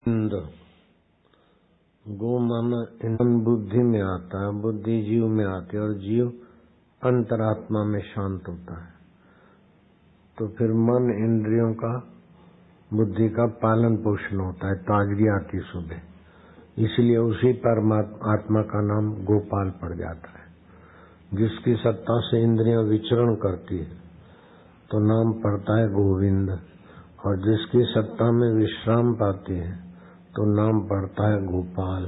इंद्र गो मन बुद्धि में आता है, बुद्धि जीव में आती है और जीव अंतरात्मा में शांत होता है। तो फिर मन इंद्रियों का बुद्धि का पालन पोषण होता है, ताजगी आती सुबह। इसलिए उसी परमात्मा आत्मा का नाम गोपाल पड़ जाता है। जिसकी सत्ता से इंद्रियां विचरण करती है तो नाम पड़ता है गोविंद, और जिसकी सत्ता में विश्राम पाती है तो नाम पड़ता है गोपाल।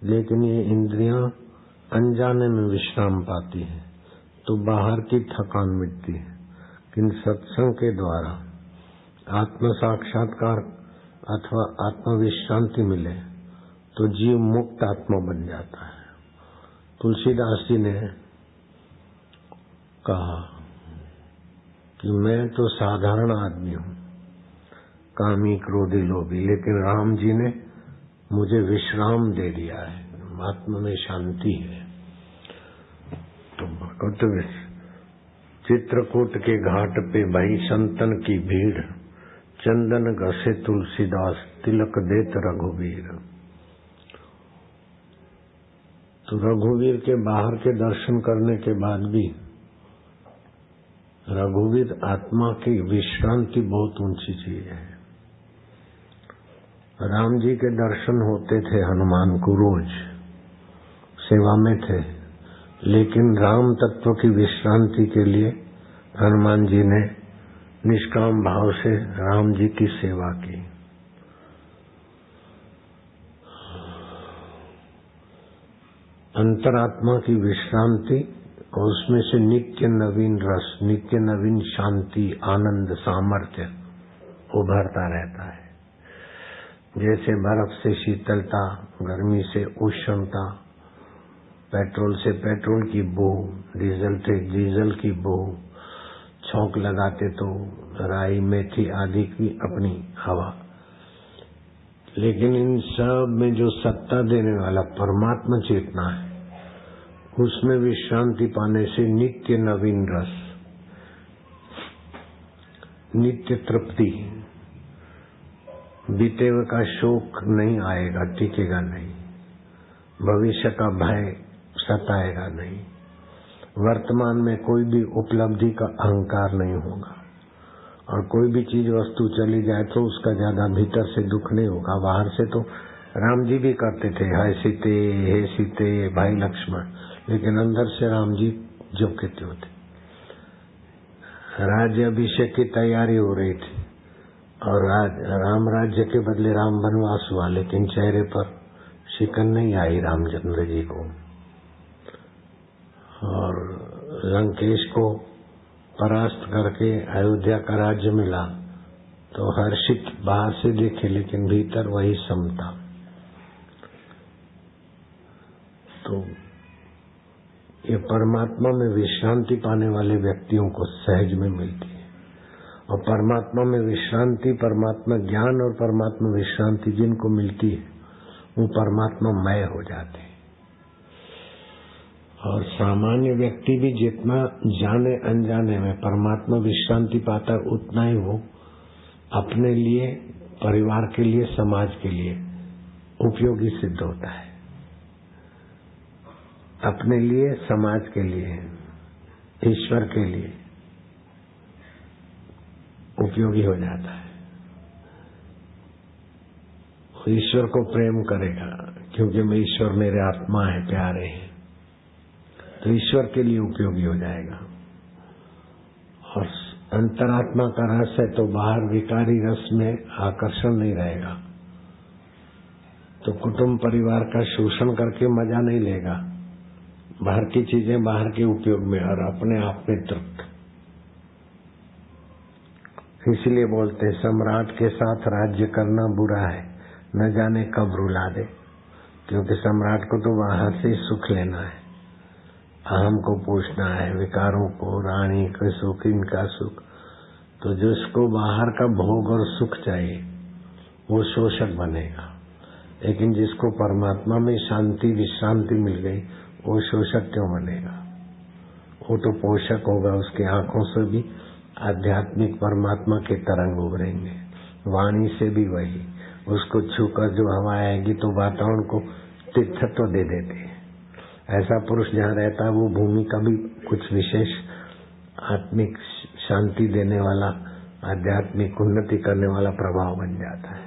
लेकिन ये इंद्रियां अनजाने में विश्राम पाती है तो बाहर की थकान मिटती है। किंतु सत्संग के द्वारा आत्म साक्षात्कार अथवा आत्म विश्रांति मिले तो जीव मुक्त आत्मा बन जाता है। तुलसीदास जी ने कहा कि मैं तो साधारण आदमी हूँ, कामी क्रोधी लोभी, लेकिन राम जी ने मुझे विश्राम दे दिया है, आत्मा में शांति है। तो चित्रकूट के घाट पे भाई संतन की भीड़, चंदन घसे तुलसीदास, तिलक देत रघुवीर। तो रघुवीर के बाहर के दर्शन करने के बाद भी रघुवीर आत्मा की विश्रांति बहुत ऊंची चीज है। राम जी के दर्शन होते थे हनुमान को, रोज सेवा में थे, लेकिन राम तत्व की विश्रांति के लिए हनुमान जी ने निष्काम भाव से राम जी की सेवा की। अंतरात्मा की विश्रांति और उसमें से नित्य नवीन रस, नित्य नवीन शांति, आनंद, सामर्थ्य उभरता रहता है। जैसे बर्फ से शीतलता, गर्मी से उष्णता, पेट्रोल से पेट्रोल की बू, डीजल से डीजल की बू, छौंक लगाते तो राई मेथी आदि की अपनी हवा। लेकिन इन सब में जो सत्ता देने वाला परमात्मा चेतना है, उसमें विश्रांति पाने से नित्य नवीन रस, नित्य तृप्ति, बीते हुए का शोक नहीं आएगा, टिकेगा नहीं, भविष्य का भय सताएगा नहीं, वर्तमान में कोई भी उपलब्धि का अहंकार नहीं होगा, और कोई भी चीज वस्तु चली जाए तो उसका ज्यादा भीतर से दुख नहीं होगा। बाहर से तो राम जी भी करते थे, हाय सीते, हे सीते, भाई लक्ष्मण, लेकिन अंदर से राम जी जो कहते होते। राज्य अभिषेक की तैयारी हो रही थी और राम राज्य के बदले राम वनवास हुआ, लेकिन चेहरे पर शिकन नहीं आई रामचंद्र जी को। और लंकेश को परास्त करके अयोध्या का राज्य मिला तो हर्षित बाहर से देखे, लेकिन भीतर वही समता। तो ये परमात्मा में विश्रांति पाने वाले व्यक्तियों को सहज में मिलती है, और परमात्मा में विश्रांति, परमात्मा ज्ञान और परमात्मा विश्रांति जिनको मिलती है वो परमात्मा मय हो जाते हैं। और सामान्य व्यक्ति भी जितना जाने अनजाने में परमात्मा विश्रांति पाता है, उतना ही वो अपने लिए, परिवार के लिए, समाज के लिए उपयोगी सिद्ध होता है। अपने लिए, समाज के लिए, ईश्वर के लिए उपयोगी हो जाता है। ईश्वर को प्रेम करेगा क्योंकि मैं ईश्वर मेरे आत्मा है, प्यारे हैं, तो ईश्वर के लिए उपयोगी हो जाएगा। और अंतरात्मा का रस है तो बाहर विकारी रस में आकर्षण नहीं रहेगा, तो कुटुंब परिवार का शोषण करके मजा नहीं लेगा। बाहर की चीजें बाहर के उपयोग में और अपने आप में तृप्त। इसलिए बोलते हैं सम्राट के साथ राज्य करना बुरा है, न जाने कब रुला दे, क्योंकि सम्राट को तो बाहर से सुख लेना है, अहम को पूछना है, विकारों को, रानी के सुख, इनका सुख। तो जिसको बाहर का भोग और सुख चाहिए वो शोषक बनेगा, लेकिन जिसको परमात्मा में शांति विश्रांति मिल गई वो शोषक क्यों बनेगा? वो तो पोषक होगा। उसकी आंखों से भी आध्यात्मिक परमात्मा के तरंग उभरेंगे, वाणी से भी वही, उसको छूकर जो हवा आएगी तो वातावरण को तीर्थत्व दे देती है। ऐसा पुरुष जहाँ रहता है वो भूमि का भी कुछ विशेष आत्मिक शांति देने वाला, आध्यात्मिक उन्नति करने वाला प्रभाव बन जाता है।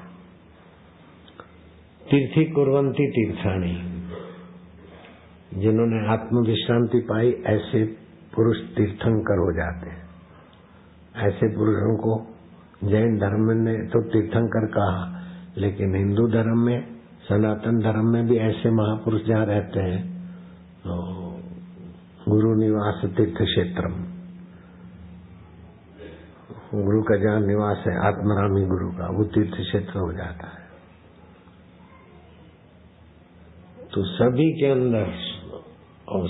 तीर्थी कुर्वन्ति तीर्थानी, जिन्होंने आत्म विश्रांति पाई ऐसे पुरुष तीर्थंकर हो जाते हैं। ऐसे पुरुषों को जैन धर्म ने तो तीर्थंकर कहा, लेकिन हिंदू धर्म में, सनातन धर्म में भी ऐसे महापुरुष जहाँ रहते हैं तो गुरु निवास तीर्थ क्षेत्रम, गुरु का जहाँ निवास है आत्मरामी गुरु का, वो तीर्थ क्षेत्र हो जाता है। तो सभी के अंदर और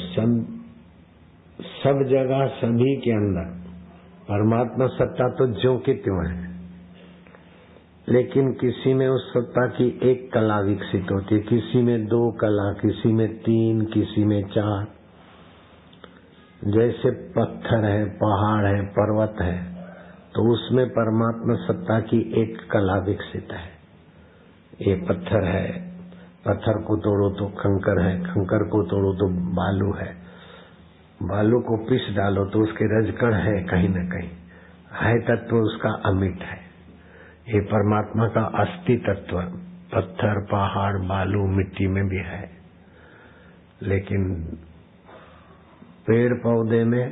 सब जगह सभी के अंदर परमात्मा सत्ता तो ज्यों की त्यों है, लेकिन किसी में उस सत्ता की एक कला विकसित होती है, किसी में 2 कला, किसी में 3, किसी में 4। जैसे पत्थर है, पहाड़ है, पर्वत है, तो उसमें परमात्मा सत्ता की एक कला विकसित है। ये पत्थर है, पत्थर को तोड़ो तो कंकर है, कंकर को तोड़ो तो बालू है, बालू को पीस डालो तो उसके रजकण है, कहीं न कहीं है तत्व उसका अमिट है। ये परमात्मा का अस्थि तत्व पत्थर, पहाड़, बालू, मिट्टी में भी है। लेकिन पेड़ पौधे में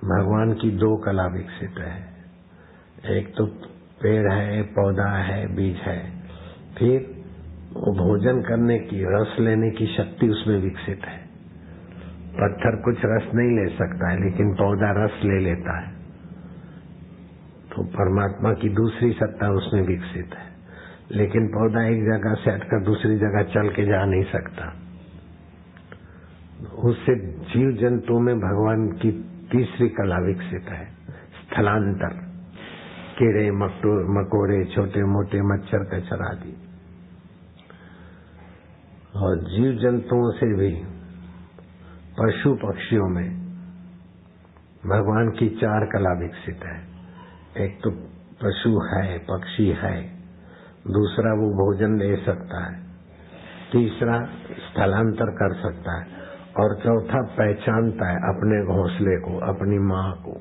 भगवान की 2 कला विकसित है। एक तो पेड़ है, पौधा है, बीज है, फिर वो भोजन करने की, रस लेने की शक्ति उसमें विकसित है। पत्थर कुछ रस नहीं ले सकता है, लेकिन पौधा रस ले लेता है। तो परमात्मा की दूसरी सत्ता उसमें विकसित है। लेकिन पौधा एक जगह से हटकर दूसरी जगह चल के जा नहीं सकता। उससे जीव जंतु में भगवान की तीसरी कला विकसित है, स्थलांतर। कीड़े मकोड़े, छोटे मोटे मच्छर, कचर आदि। और जीव जंतुओं से भी पशु पक्षियों में भगवान की 4 कला विकसित है। एक तो पशु है, पक्षी है, दूसरा वो भोजन ले सकता है, तीसरा स्थलांतर कर सकता है, और चौथा पहचानता है अपने घोंसले को, अपनी माँ को।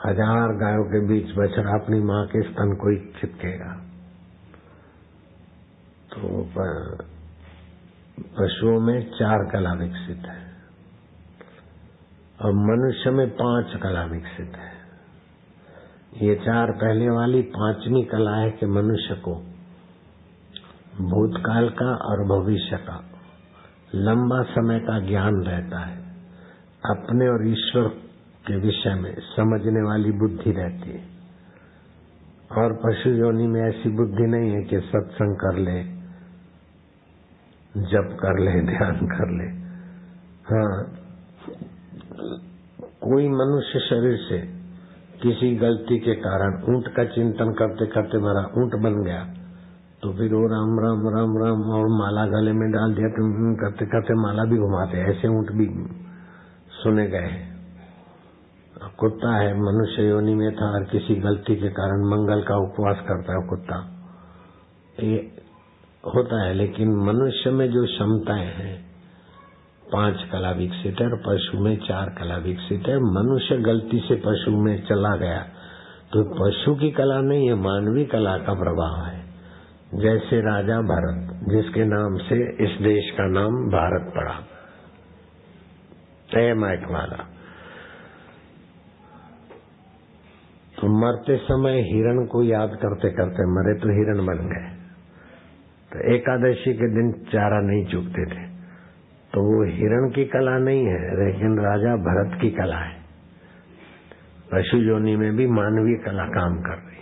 1000 गायों के बीच बछड़ा अपनी माँ के स्तन को ही चिपकेगा। तो पशुओं में 4 कला विकसित है और मनुष्य में 5 कला विकसित है। ये 4 पहले वाली, 5वीं कला है कि मनुष्य को भूतकाल का और भविष्य का लंबा समय का ज्ञान रहता है। अपने और ईश्वर के विषय में समझने वाली बुद्धि रहती है। और पशु योनि में ऐसी बुद्धि नहीं है कि सत्संग कर ले, जप कर ले, ध्यान कर ले। हाँ, कोई मनुष्य शरीर से किसी गलती के कारण ऊंट का चिंतन करते करते मेरा ऊंट बन गया, तो फिर वो राम राम राम राम और माला गले में डाल दिया, तो करते करते माला भी घुमाते। ऐसे ऊंट भी सुने गए। कुत्ता है, मनुष्य योनि में था और किसी गलती के कारण मंगल का उपवास करता है कुत्ता, ये होता है। लेकिन मनुष्य में जो क्षमताएं हैं 5 कला विकसित है और पशु में 4 कला विकसित है। मनुष्य गलती से पशु में चला गया तो पशु की कला नहीं है, मानवीय कला का प्रभाव है। जैसे राजा भरत, जिसके नाम से इस देश का नाम भारत पड़ा, मैक वाला, तो मरते समय हिरण को याद करते करते मरे तो हिरण बन गए। तो एकादशी के दिन चारा नहीं चुगते थे, तो वो हिरण की कला नहीं है, लेकिन राजा भरत की कला है। पशु योनि में भी मानवीय कला काम कर रही।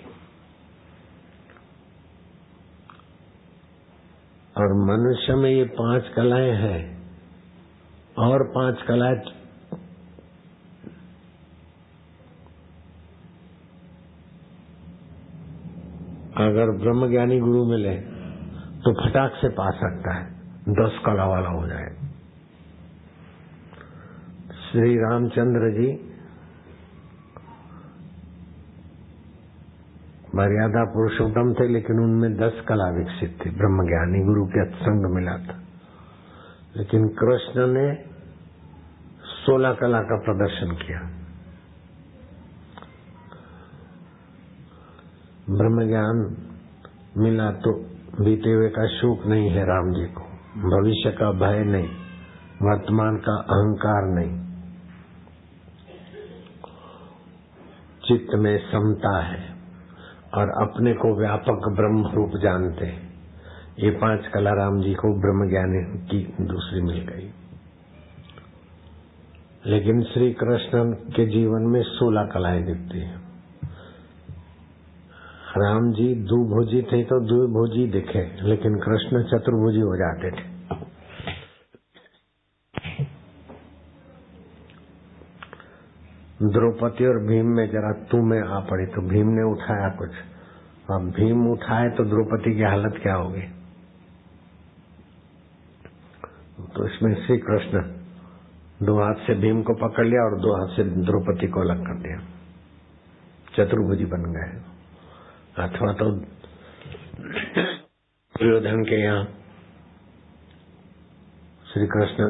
और मनुष्य में ये 5 कलाएं हैं और 5 कलाएं अगर ब्रह्मज्ञानी गुरु मिले तो फटाक से पा सकता है, 10 कला वाला हो जाए। श्री रामचंद्र जी मर्यादा पुरुषोत्तम थे, लेकिन उनमें 10 कला विकसित थी। ब्रह्मज्ञानी गुरु के संग मिला था। लेकिन कृष्ण ने 16 कला का प्रदर्शन किया। ब्रह्मज्ञान मिला तो बीते हुए का शोक नहीं है राम जी को, भविष्य का भय नहीं, वर्तमान का अहंकार नहीं, चित्त में समता है और अपने को व्यापक ब्रह्म रूप जानते हैं। ये 5 कला राम जी को ब्रह्मज्ञानी की दूसरी मिल गई। लेकिन श्री कृष्ण के जीवन में 16 कलाएं दिखती हैं। राम जी दुभुजी थे तो दुभुजी दिखे, लेकिन कृष्ण चतुर्भुजी हो जाते थे। द्रौपदी और भीम में जरा तू में आ पड़ी तो भीम ने उठाया कुछ, अब भीम उठाए तो द्रौपदी की हालत क्या होगी। तो इसमें श्री कृष्ण 2 हाथ से भीम को पकड़ लिया और 2 हाथ से द्रौपदी को अलग कर दिया, चतुर्भुजी बन गए। अथवा तो दुर्योधन के यहाँ श्री कृष्ण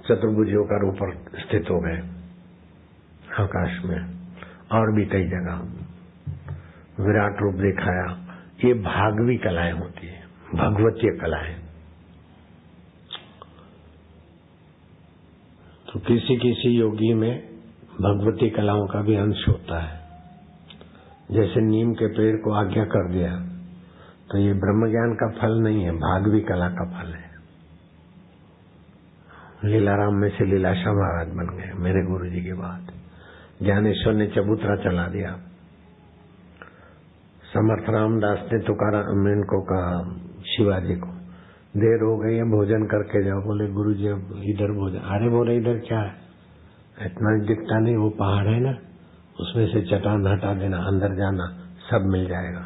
चतुर्भुज होकर ऊपर स्थित हो गए आकाश में, और भी कई जगह विराट रूप दिखाया। ये भागवी कलाएं होती है, भगवतीय कलाएं। तो किसी किसी योगी में भगवती कलाओं का भी अंश होता है। जैसे नीम के पेड़ को आज्ञा कर दिया तो ये ब्रह्म ज्ञान का फल नहीं है, भागवी कला का फल है। लीलाराम में से लीलाशाह महाराज बन गए मेरे गुरु जी के बाद। ज्ञानेश्वर ने चबूतरा चला दिया। समर्थ रामदास ने तुकाराम इनको कहा, शिवाजी को, देर हो गई है, भोजन करके जाओ। बोले गुरु जी अब इधर भोजन। अरे बोले इधर क्या है, इतना दिखता नहीं, वो पहाड़ है ना, उसमें से चट्टान हटा देना, अंदर जाना, सब मिल जाएगा।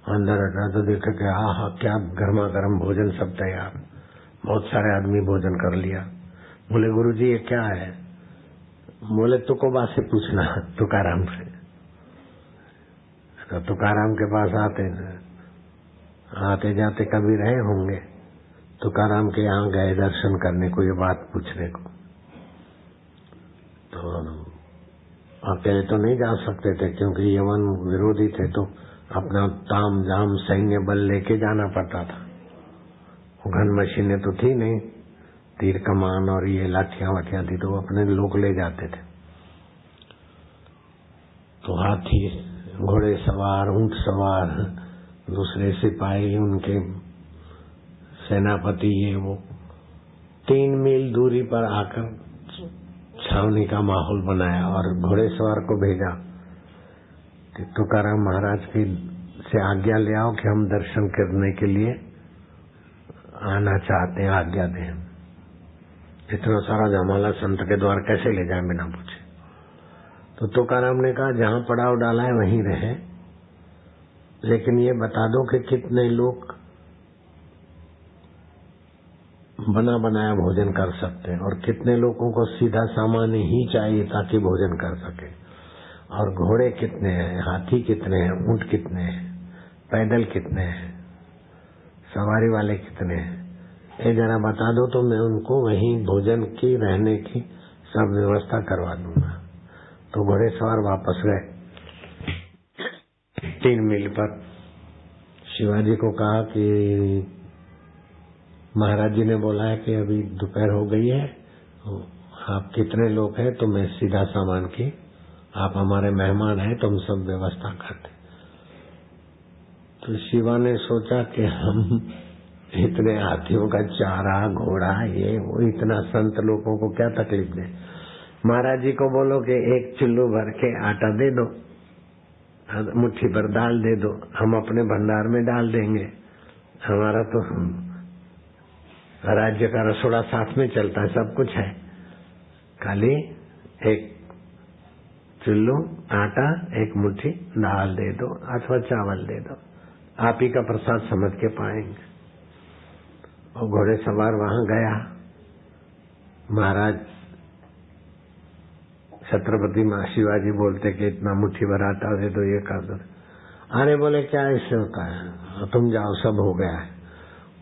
अंदर हटा तो देखा कि आहा क्या गर्मा गर्म भोजन, सब तैयार। बहुत सारे आदमी भोजन कर लिया। बोले गुरु जी ये क्या है। बोले तुकोबा से पूछना, तुकाराम से। तो तुकाराम के पास आते जाते कभी रहे होंगे। तुकाराम के यहाँ गए दर्शन करने को, ये बात पूछने को। तो अकेले तो नहीं जा सकते थे क्योंकि यवन विरोधी थे, तो अपना ताम जाम सैन्य बल लेके जाना पड़ता था। घन मशीनें तो थी नहीं, तीर कमान और ये लाठियां वाठियां थी, तो अपने लोग ले जाते थे। तो हाथी, घोड़े सवार, ऊंट सवार, दूसरे सिपाही, उनके सेनापति, ये वो 3 मील दूरी पर आकर छावनी का माहौल बनाया और घोड़े सवार को भेजा कि तुकाराम महाराज की से आज्ञा ले आओ कि हम दर्शन करने के लिए आना चाहते हैं, आज्ञा दें। इतना सारा जमाला संत के द्वार कैसे ले जाए बिना पूछे। तो तुकाराम ने कहा जहां पड़ाव डाला है वहीं रहे, लेकिन ये बता दो कि कितने लोग बना बनाया भोजन कर सकते हैं और कितने लोगों को सीधा सामान ही चाहिए ताकि भोजन कर सके, और घोड़े कितने हैं, हाथी कितने हैं, ऊंट कितने हैं, पैदल कितने हैं, सवारी वाले कितने हैं, ये जरा बता दो तो मैं उनको वहीं भोजन की, रहने की सब व्यवस्था करवा दूंगा। तो घोड़े सवार वापस गए। 3 मील पर शिवाजी को कहा कि महाराज जी ने बोला है कि अभी दोपहर हो गई है, आप कितने लोग हैं तो मैं सीधा सामान की, आप हमारे मेहमान हैं तो हम सब व्यवस्था करते। तो शिवा ने सोचा कि हम इतने हाथियों का चारा, घोड़ा, ये वो, इतना संत लोगों को क्या तकलीफ दे। महाराज जी को बोलो कि 1 चुल्लू भर के आटा दे दो, मुट्ठी भर दाल दे दो, हम अपने भंडार में डाल देंगे। हमारा तो राज्य का रसोड़ा साथ में चलता है, सब कुछ है, खाली 1 चुल्लू आटा, 1 मुट्ठी दाल दे दो अथवा चावल दे दो, आप ही का प्रसाद समझ के पाएंगे। और घोड़े सवार वहां गया। महाराज छत्रपति शिवाजी बोलते कि इतना मुट्ठी भर आटा दे दो, ये कर दो। अरे बोले क्या इससे होता है, तुम जाओ सब हो गया है।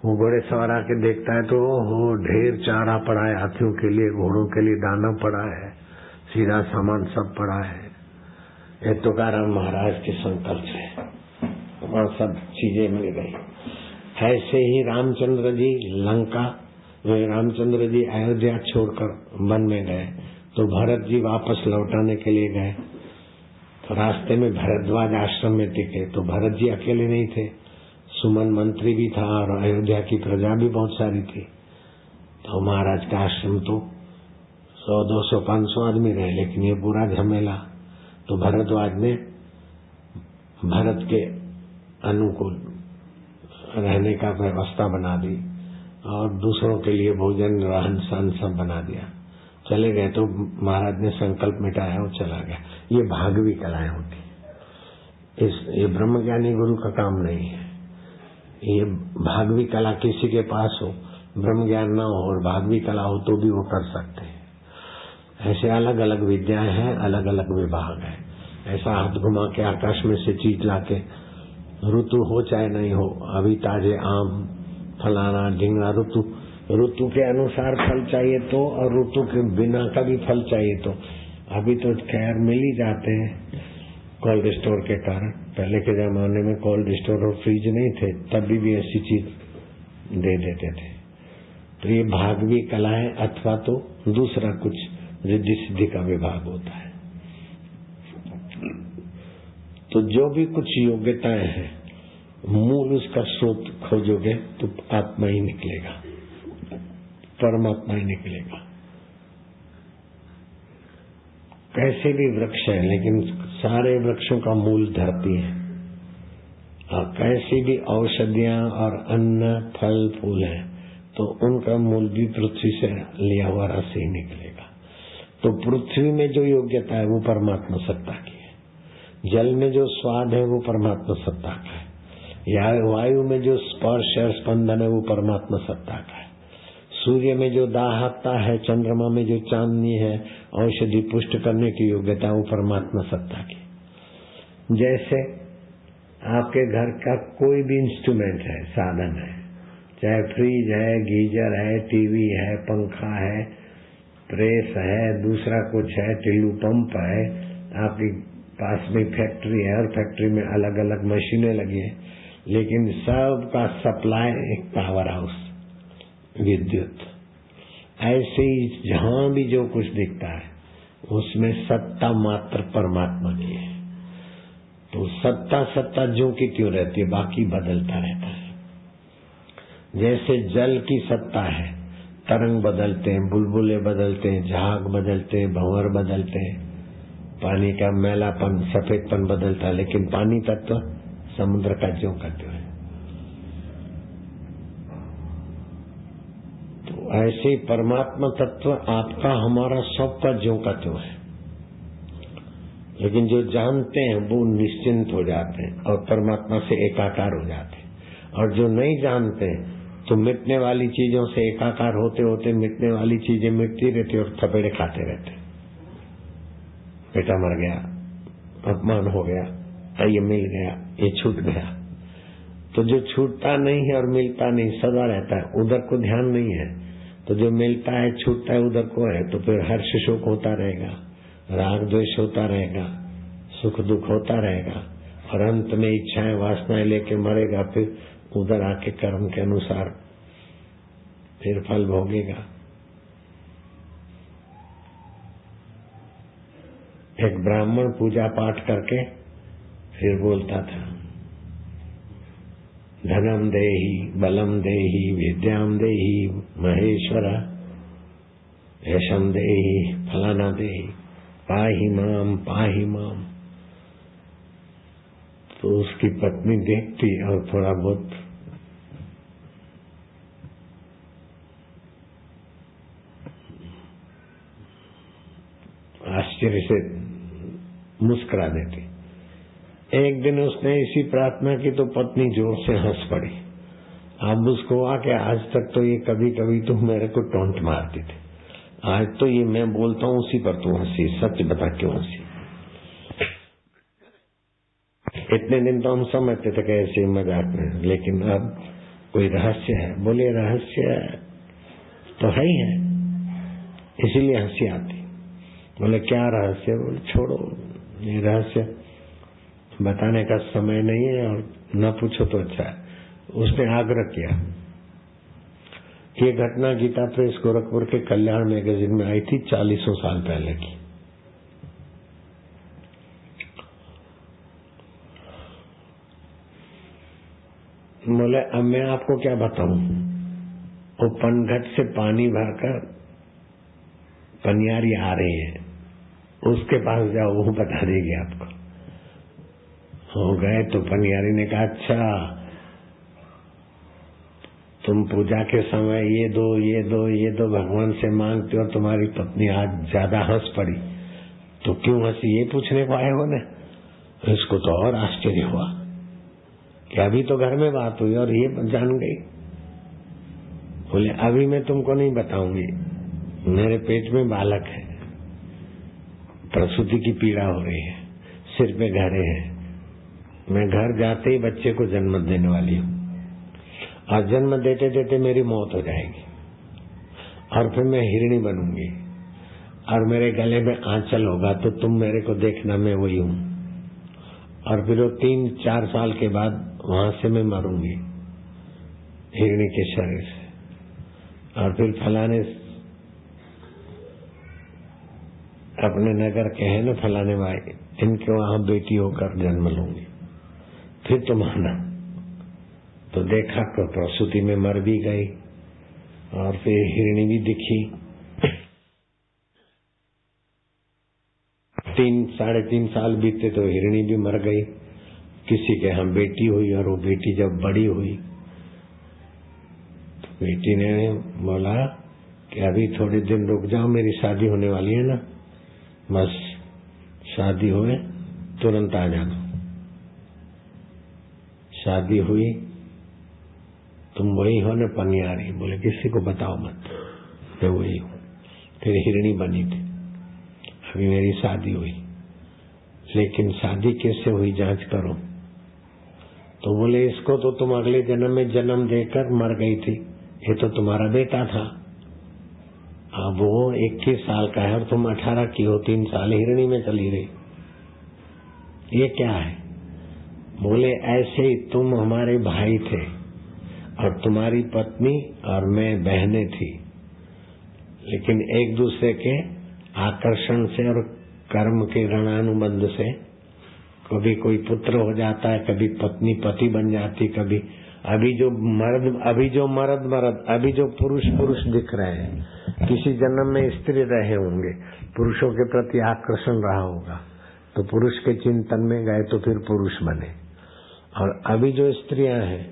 वो घोड़े सवार आके देखता है तो हो ढेर चारा पड़ा है, हाथियों के लिए घोड़ों के लिए दाना पड़ा है, सीधा सामान सब पड़ा है। ये तुकाराम महाराज के संकल्प से वहाँ सब चीजें मिल गई। ऐसे ही रामचंद्र जी लंका, रामचंद्र जी अयोध्या छोड़कर वन में गए तो भरत जी वापस लौटाने के लिए गए तो रास्ते में भरद्वाज आश्रम में टिके तो भरत जी अकेले नहीं थे, सुमन मंत्री भी था और अयोध्या की प्रजा भी बहुत सारी थी। तो महाराज का आश्रम तो 100, 200, 500 आदमी रहे, लेकिन ये पूरा झमेला। तो भरद्वाज ने भरत के अनुकूल रहने का व्यवस्था बना दी और दूसरों के लिए भोजन रहन सहन सब बना दिया। चले गए तो महाराज ने संकल्प मिटाया और चला गया। ये भागवी कलाएं होती, ये ब्रह्मज्ञानी गुरु का काम नहीं है। ये भागवी कला किसी के पास हो, ब्रह्म ज्ञान न हो और भागवी कला हो तो भी वो कर सकते हैं। ऐसे अलग अलग विद्याएं हैं, अलग अलग विभाग है। ऐसा हाथ घुमा के आकाश में से चीज लाके, ऋतु हो चाहे नहीं हो, अभी ताजे आम फलाना ढिंगरा, ऋतु के अनुसार फल चाहिए तो, और ऋतु के बिना का भी फल चाहिए तो अभी तो खैर मिल ही जाते हैं कोल्ड स्टोर के कारण। पहले के जमाने में कोल्ड स्टोर और फ्रिज नहीं थे, तभी भी ऐसी चीज दे देते थे। तो ये भागवी कला है, अथवा तो दूसरा कुछ रिद्धि सिद्धि का विभाग होता है। तो जो भी कुछ योग्यताएं हैं, मूल उसका स्रोत खोजोगे तो आत्मा ही निकलेगा, परमात्मा ही निकलेगा। कैसे भी वृक्ष है, लेकिन सारे वृक्षों का मूल धरती है। और कैसी भी औषधियां और अन्न फल फूल है तो उनका मूल भी पृथ्वी से लिया हुआ रस ही निकलेगा। तो पृथ्वी में जो योग्यता है वो परमात्मा सत्ता की है, जल में जो स्वाद है वो परमात्मा सत्ता का है, या वायु में जो स्पर्श और स्पंदन है वो परमात्मा सत्ता का है, सूर्य में जो दाहकता है, चंद्रमा में जो चांदनी है, औषधि पुष्ट करने की योग्यता वो परमात्मा सत्ता की। जैसे आपके घर का कोई भी इंस्ट्रूमेंट है, साधन है, चाहे फ्रिज है, गीजर है, टीवी है, पंखा है, प्रेस है, दूसरा कुछ है, टिल्लू पंप है, आपके पास में फैक्ट्री है और फैक्ट्री में अलग अलग मशीनें लगी है, लेकिन सबका सप्लाई एक पावर हाउस, विद्युत। ऐसे ही जहां भी जो कुछ दिखता है उसमें सत्ता मात्र परमात्मा की है। तो सत्ता जो की त्यों रहती है, बाकी बदलता रहता है। जैसे जल की सत्ता है, तरंग बदलते हैं, बुलबुले बदलते हैं, झाग बदलते हैं, भंवर बदलते हैं, पानी का मैलापन सफेदपन बदलता है, लेकिन पानी तत्व समुद्र का ज्यों का त्यों है। तो ऐसे ही परमात्मा तत्व आपका हमारा सबका ज्यों का त्यों है। लेकिन जो जानते हैं वो निश्चिंत हो जाते हैं और परमात्मा से एकाकार हो जाते हैं, और जो नहीं जानते तो मिटने वाली चीजों से एकाकार होते होते मिटने वाली चीजें मिटती रहती और थपेड़े खाते रहते। बेटा मर गया, अपमान हो गया, ये मिल गया, ये छूट गया। तो जो छूटता नहीं है और मिलता नहीं सदा रहता है, उधर को ध्यान नहीं है। तो जो मिलता है छूटता है उधर को है, तो फिर हर्ष शोक होता रहेगा, राग द्वेष होता रहेगा, सुख दुख होता रहेगा, और अंत में इच्छाएं वासनाएं लेके मरेगा, फिर उधर आके कर्म के अनुसार फिर फल भोगेगा। एक ब्राह्मण पूजा पाठ करके फिर बोलता था, धनम देहि बलम देहि विद्याम देहि महेश्वर, यशम देहि फलाना देहि पाहि माम पाहि माम। तो उसकी पत्नी देखती और थोड़ा बहुत आश्चर्य से मुस्कुरा देती। एक दिन उसने इसी प्रार्थना की तो पत्नी जोर से हंस पड़ी। अब उसको आके आज तक तो ये कभी कभी तो मेरे को टोंट मारती थी, आज तो ये मैं बोलता हूँ उसी पर तू हंसी, सच बता क्यों हंसी। इतने दिन तो हम समझते थे कि ऐसे मजाक में, लेकिन अब कोई रहस्य है। बोले रहस्य तो है ही है, इसीलिए हंसी आती। बोले क्या रहस्य? बोले छोड़ो, ये रहस्य बताने का समय नहीं है और न पूछो तो अच्छा है। उसने आग्रह किया। ये घटना गीता प्रेस गोरखपुर के कल्याण मैगजीन में आई थी 40 साल पहले की। बोले अब मैं आपको क्या बताऊं, वो पनघट से पानी भरकर पनियारी आ रही है, उसके पास जाओ, वो बता देगी आपको। हो गए तो पनियारी ने कहा अच्छा, तुम पूजा के समय ये दो ये दो ये दो भगवान से मांगते हो, तुम्हारी पत्नी आज ज्यादा हंस पड़ी, तो क्यों हंसी ये पूछने को आए हो ना। इसको तो और आश्चर्य हुआ कि अभी तो घर में बात हुई और ये जान गई। बोले अभी मैं तुमको नहीं बताऊंगी, मेरे पेट में बालक है, प्रसूति की पीड़ा हो रही है, सिर पे घरे हैं, मैं घर जाते ही बच्चे को जन्म देने वाली हूँ और जन्म देते देते मेरी मौत हो जाएगी और फिर मैं हिरणी बनूंगी और मेरे गले में आंचल होगा, तो तुम मेरे को देखना मैं वही हूँ, और फिर वो 3-4 साल के बाद वहां से मैं मरूंगी हिरणी के शरीर से, और फिर फलाने अपने नगर के हैं ना फलाने भाई, इनके वहां बेटी होकर जन्म लूंगी, फिर तुम आना। तो देखा तो प्रसूति में मर भी गई और फिर हिरणी भी दिखी। 3-3.5 साल बीते तो हिरणी भी मर गई। किसी के यहाँ बेटी हुई और वो बेटी जब बड़ी हुई तो बेटी ने बोला कि अभी थोड़े दिन रुक जाओ, मेरी शादी होने वाली है ना, बस शादी हुए तुरंत आ जाना। शादी हुई, तुम वही हो ना पनियारी? बोले किसी को बताओ मत, मैं वही हूँ। फिर हिरणी बनी थी। अभी मेरी शादी हुई, लेकिन शादी कैसे हुई जांच करो। तो बोले इसको तो तुम अगले जन्म में जन्म देकर मर गई थी, ये तो तुम्हारा बेटा था, अब वो 21 साल का है और तुम 18 की हो, 3 साल हिरणी में चली गई, ये क्या है? बोले ऐसे ही तुम हमारे भाई थे और तुम्हारी पत्नी और मैं बहनें थी, लेकिन एक दूसरे के आकर्षण से और कर्म के ऋणानुबंध से कभी कोई पुत्र हो जाता है, कभी पत्नी पति बन जाती, कभी अभी जो पुरुष दिख रहे हैं, किसी जन्म में स्त्री रहे होंगे, पुरुषों के प्रति आकर्षण रहा होगा, तो पुरुष के चिंतन में गए तो फिर पुरुष बने। और अभी जो स्त्रियां हैं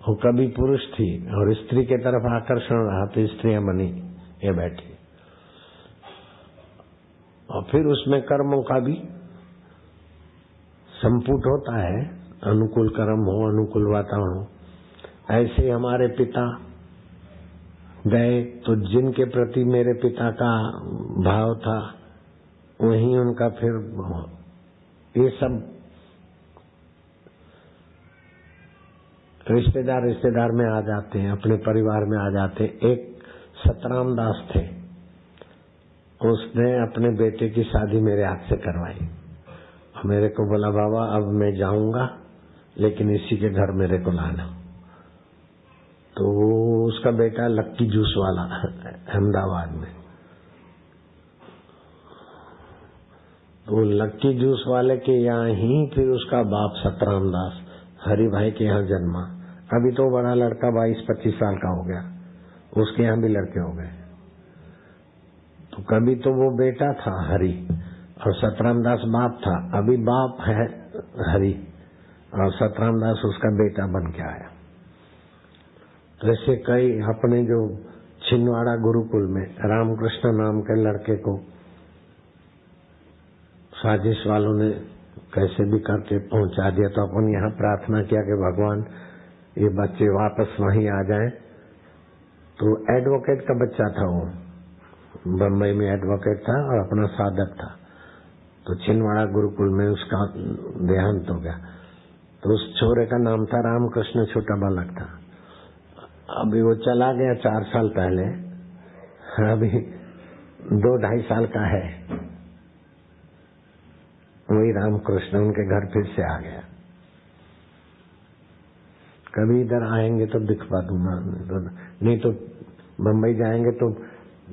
वो कभी पुरुष थी और स्त्री के तरफ आकर्षण रहा तो स्त्रियां बनी, ये बैठी। और फिर उसमें कर्मों का भी संपुट होता है, अनुकूल कर्म हो, अनुकूल वातावरण हो। ऐसे हमारे पिता गए तो जिनके प्रति मेरे पिता का भाव था वहीं उनका फिर ये सब रिश्तेदार में आ जाते हैं, अपने परिवार में आ जाते हैं। एक सतराम दास थे, उसने अपने बेटे की शादी मेरे हाथ से करवाई। मेरे को बोला बाबा अब मैं जाऊंगा, लेकिन इसी के घर मेरे को लाना। तो वो उसका बेटा लक्की जूस वाला अहमदाबाद में, तो लक्की जूस वाले के यहाँ ही फिर उसका बाप सतराम दास हरि भाई के यहाँ जन्मा। अभी तो बड़ा लड़का 22-25 साल का हो गया, उसके यहाँ भी लड़के हो गए। तो कभी तो वो बेटा था हरि और सतराम दास बाप था, अभी बाप है हरि और सतराम दास उसका बेटा बन के आया। तो ऐसे कई अपने जो छिंदवाड़ा गुरुकुल में रामकृष्ण नाम के लड़के को साजिश वालों ने कैसे भी करके पहुंचा दिया। तो अपन यहाँ प्रार्थना किया कि भगवान ये बच्चे वापस वहीं आ जाएं। तो एडवोकेट का बच्चा था, वो बम्बई में एडवोकेट था और अपना साधक था। तो छिंदवाड़ा गुरुकुल में उसका देहांत हो गया। तो उस छोरे का नाम था रामकृष्ण, छोटा बालक था। अभी वो चला गया 4 साल पहले, अभी 2-2.5 साल का है। वही रामकृष्ण उनके घर फिर से आ गया। कभी इधर आएंगे तो दिखवा दूंगा, नहीं तो बम्बई जाएंगे तो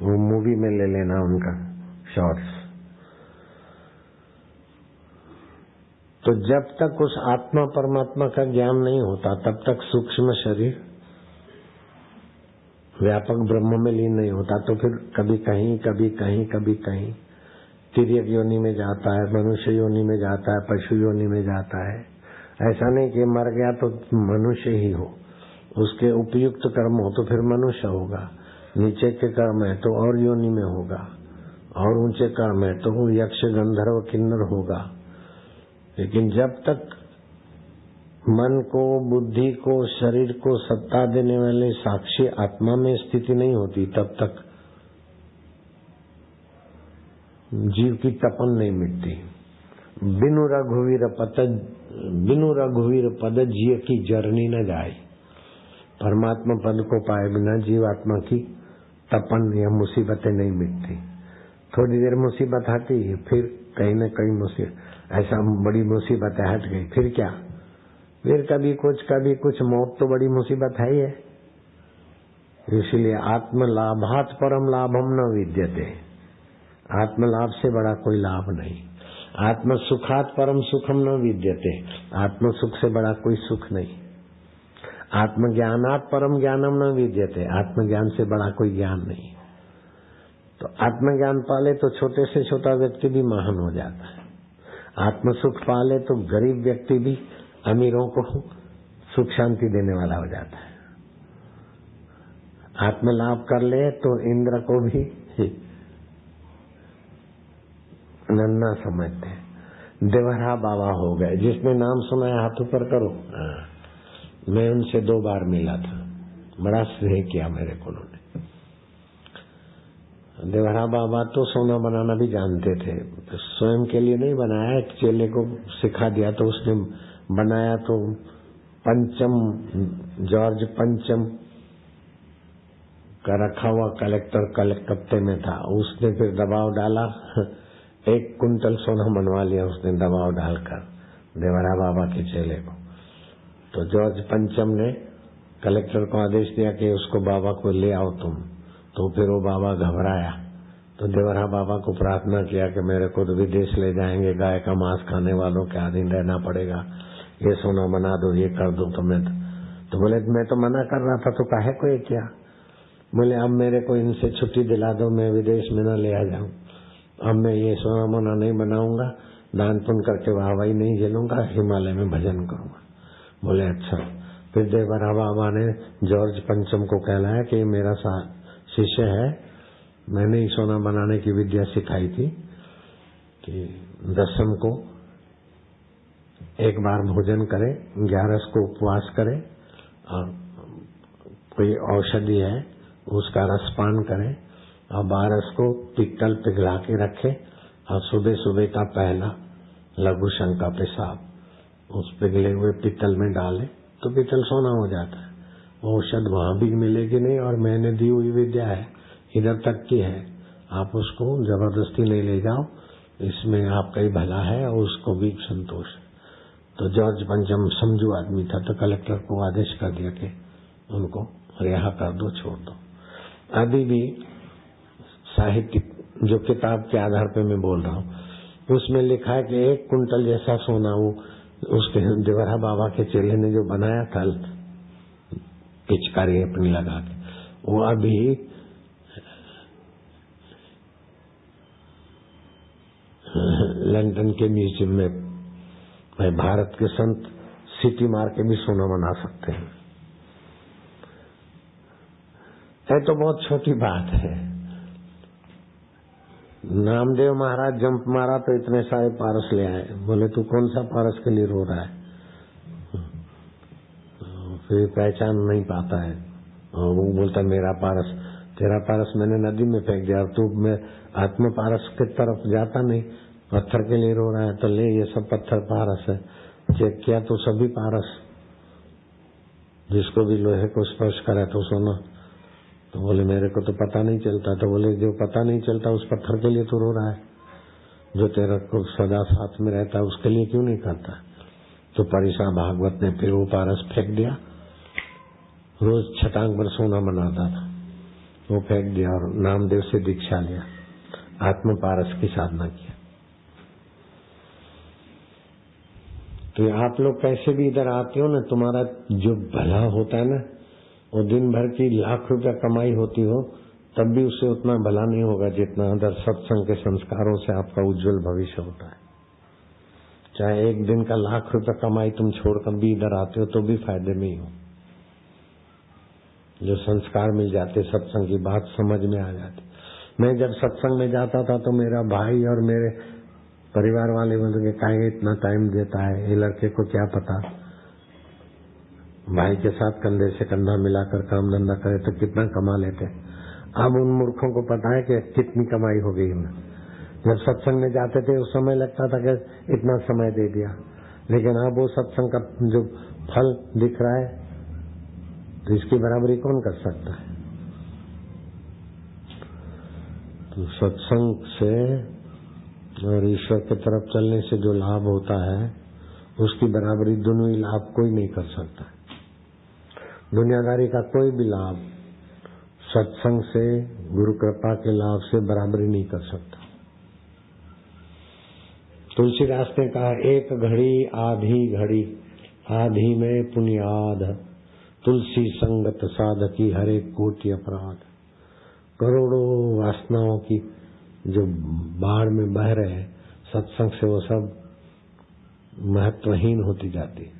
वो मूवी में ले लेना उनका शॉर्ट्स। तो जब तक उस आत्मा परमात्मा का ज्ञान नहीं होता तब तक सूक्ष्म शरीर व्यापक ब्रह्म में लीन नहीं होता। तो फिर कभी कहीं कभी कहीं कभी कहीं तिर्यक योनि में जाता है, मनुष्य योनि में जाता है, पशु योनि में जाता है। ऐसा नहीं कि मर गया तो मनुष्य ही हो, उसके उपयुक्त कर्म हो तो फिर मनुष्य होगा, नीचे के कर्म है तो और योनि में होगा, और ऊंचे कर्म है तो यक्ष गंधर्व किन्नर होगा। लेकिन जब तक मन को, बुद्धि को, शरीर को सत्ता देने वाले साक्षी आत्मा में स्थिति नहीं होती तब तक जीव की तपन नहीं मिटती। बिनु रघुवीर पद जिय की जरनी न जाए। परमात्मा पद को पाए बिना जीवात्मा की तपन या मुसीबतें नहीं मिटती। थोड़ी देर मुसीबत आती है, फिर कहीं न कहीं मुसीबत, ऐसा बड़ी मुसीबत हट गई, फिर क्या, फिर कभी कुछ मौत तो बड़ी मुसीबत है ही है। इसलिए आत्मलाभात परम लाभम न विद्यते। आत्मलाभ से बड़ा कोई लाभ नहीं। आत्म सुखात परम सुखम न विद्यते। आत्म सुख से बड़ा कोई सुख नहीं। आत्मज्ञानात परम ज्ञानम न विद्यते। आत्मज्ञान से बड़ा कोई ज्ञान नहीं। तो आत्मज्ञान पाले तो छोटे से छोटा व्यक्ति भी महान हो जाता है। आत्म सुख पाले तो गरीब व्यक्ति भी अमीरों को सुख शांति देने वाला हो जाता है। आत्मलाभ कर ले तो इंद्र को भी नन्ना समझते। देवरा बाबा हो गए, जिसने नाम सुना है हाथ ऊपर करो। मैं उनसे 2 बार मिला था, बड़ा स्नेह किया मेरे को उन्होंने। देवरा बाबा तो सोना बनाना भी जानते थे, तो स्वयं के लिए नहीं बनाया, एक चेले को सिखा दिया तो उसने बनाया। तो जॉर्ज पंचम का रखा हुआ कलेक्टर कलकत्ते में था, उसने फिर दबाव डाला, 1 कुंटल सोना बनवा लिया उसने दबाव डालकर देवरा बाबा के चेले को। तो जॉर्ज पंचम ने कलेक्टर को आदेश दिया कि उसको बाबा को ले आओ तुम। तो फिर वो बाबा घबराया, तो देवरा बाबा को प्रार्थना किया कि मेरे को तो विदेश ले जाएंगे, गाय का मांस खाने वालों के अधीन रहना पड़ेगा, ये सोना बना दो, ये कर दो। तो बोले मैं तो मना कर रहा था, तो काहे को ये किया? बोले अब मेरे को इनसे छुट्टी दिला दो, मैं विदेश में न ले आ जाऊं। अब मैं ये सोना मोना नहीं बनाऊंगा, दान पुण्य करके वाहवाही नहीं झेलूंगा, हिमालय में भजन करूंगा। बोले अच्छा। फिर देवरा बाबा ने जॉर्ज पंचम को कहलाया कि मेरा शिष्य है, मैंने ही सोना बनाने की विद्या सिखाई थी कि 10 को 1 बार भोजन करे, 11 को उपवास करे, और कोई औषधि है उसका रसपान करे, और 12 को पित्तल पिघला के रखे, और सुबह सुबह का पहला लघु शंका पेशाब उस पिघले हुए पित्तल में डाले तो पित्तल सोना हो जाता है। औषध वहां भी मिलेगी नहीं, और मैंने दी हुई विद्या है, इधर तक की है, आप उसको जबरदस्ती नहीं ले जाओ, इसमें आपका ही भला है और उसको भी संतोष। तो जॉर्ज पंचम समझू आदमी था, तो कलेक्टर को आदेश कर दिया कि उनको रिहा कर दो, छोड़ दो। अभी भी साहित्य जो किताब के आधार पे मैं बोल रहा हूँ, उसमें लिखा है कि 1 कुंटल जैसा सोना वो उसके देवरा बाबा के चेले ने जो बनाया था पिचकारी अपनी लगा के, वो अभी लंदन के म्यूजियम में भाई भारत के संत सिटी मार के भी सोना बना सकते हैं। ये तो बहुत छोटी बात है। नामदेव महाराज जंप मारा तो इतने सारे पारस ले आए। बोले तू कौन सा पारस के लिए रो रहा है? फिर पहचान नहीं पाता है, और वो बोलता मेरा पारस, तेरा पारस मैंने नदी में फेंक दिया, तू मैं आत्म पारस की तरफ जाता नहीं, पत्थर के लिए रो रहा है तो ले, ये सब पत्थर पारस है। चेक किया तो सभी पारस, जिसको भी लोहे को स्पर्श करा तो सोना। तो बोले मेरे को तो पता नहीं चलता। तो बोले जो पता नहीं चलता उस पत्थर के लिए तो रो रहा है, जो तेरा को सदा साथ में रहता है उसके लिए क्यों नहीं करता। तो परिसा भागवत ने फिर वो पारस फेंक दिया। रोज छटांग पर सोना बनाता था, वो फेंक दिया और नामदेव से दीक्षा लिया, आत्म पारस की साधना की। तो आप लोग कैसे भी इधर आते हो ना, तुम्हारा जो भला होता है ना, वो दिन भर की लाख रुपया कमाई होती हो तब भी उससे उतना भला नहीं होगा जितना अदर सत्संग के संस्कारों से आपका उज्जवल भविष्य होता है। चाहे एक दिन का लाख रुपया कमाई तुम छोड़कर भी इधर आते हो तो भी फायदे में ही हो। जो संस्कार मिल जाते, सत्संग की बात समझ में आ जाती। मैं जब सत्संग में जाता था तो मेरा भाई और मेरे परिवार वाले मतलब के काहे इतना टाइम देता है, ये लड़के को क्या पता, भाई के साथ कंधे से कंधा मिलाकर काम धंधा करे तो कितना कमा लेते। अब उन मूर्खों को पता है कि कितनी कमाई हो गई उन्हें। जब सत्संग में जाते थे उस समय लगता था कि इतना समय दे दिया, लेकिन अब वो सत्संग का जो फल दिख रहा है तो इसकी बराबरी कौन कर सकता है। तो सत्संग से और ईश्वर की तरफ चलने से जो लाभ होता है उसकी बराबरी दुनियावी लाभ कोई नहीं कर सकता। दुनियादारी का कोई भी लाभ सत्संग से, गुरु कृपा के लाभ से बराबरी नहीं कर सकता। तुलसीदास ने कहा, एक घड़ी आधी घड़ी आधी में पुण्याद, तुलसी संगत साधकी हरे कोटि अपराध। करोड़ों वासनाओं की जो बाढ़ में बह रहे हैं, सत्संग से वो सब महत्वहीन होती जाती है।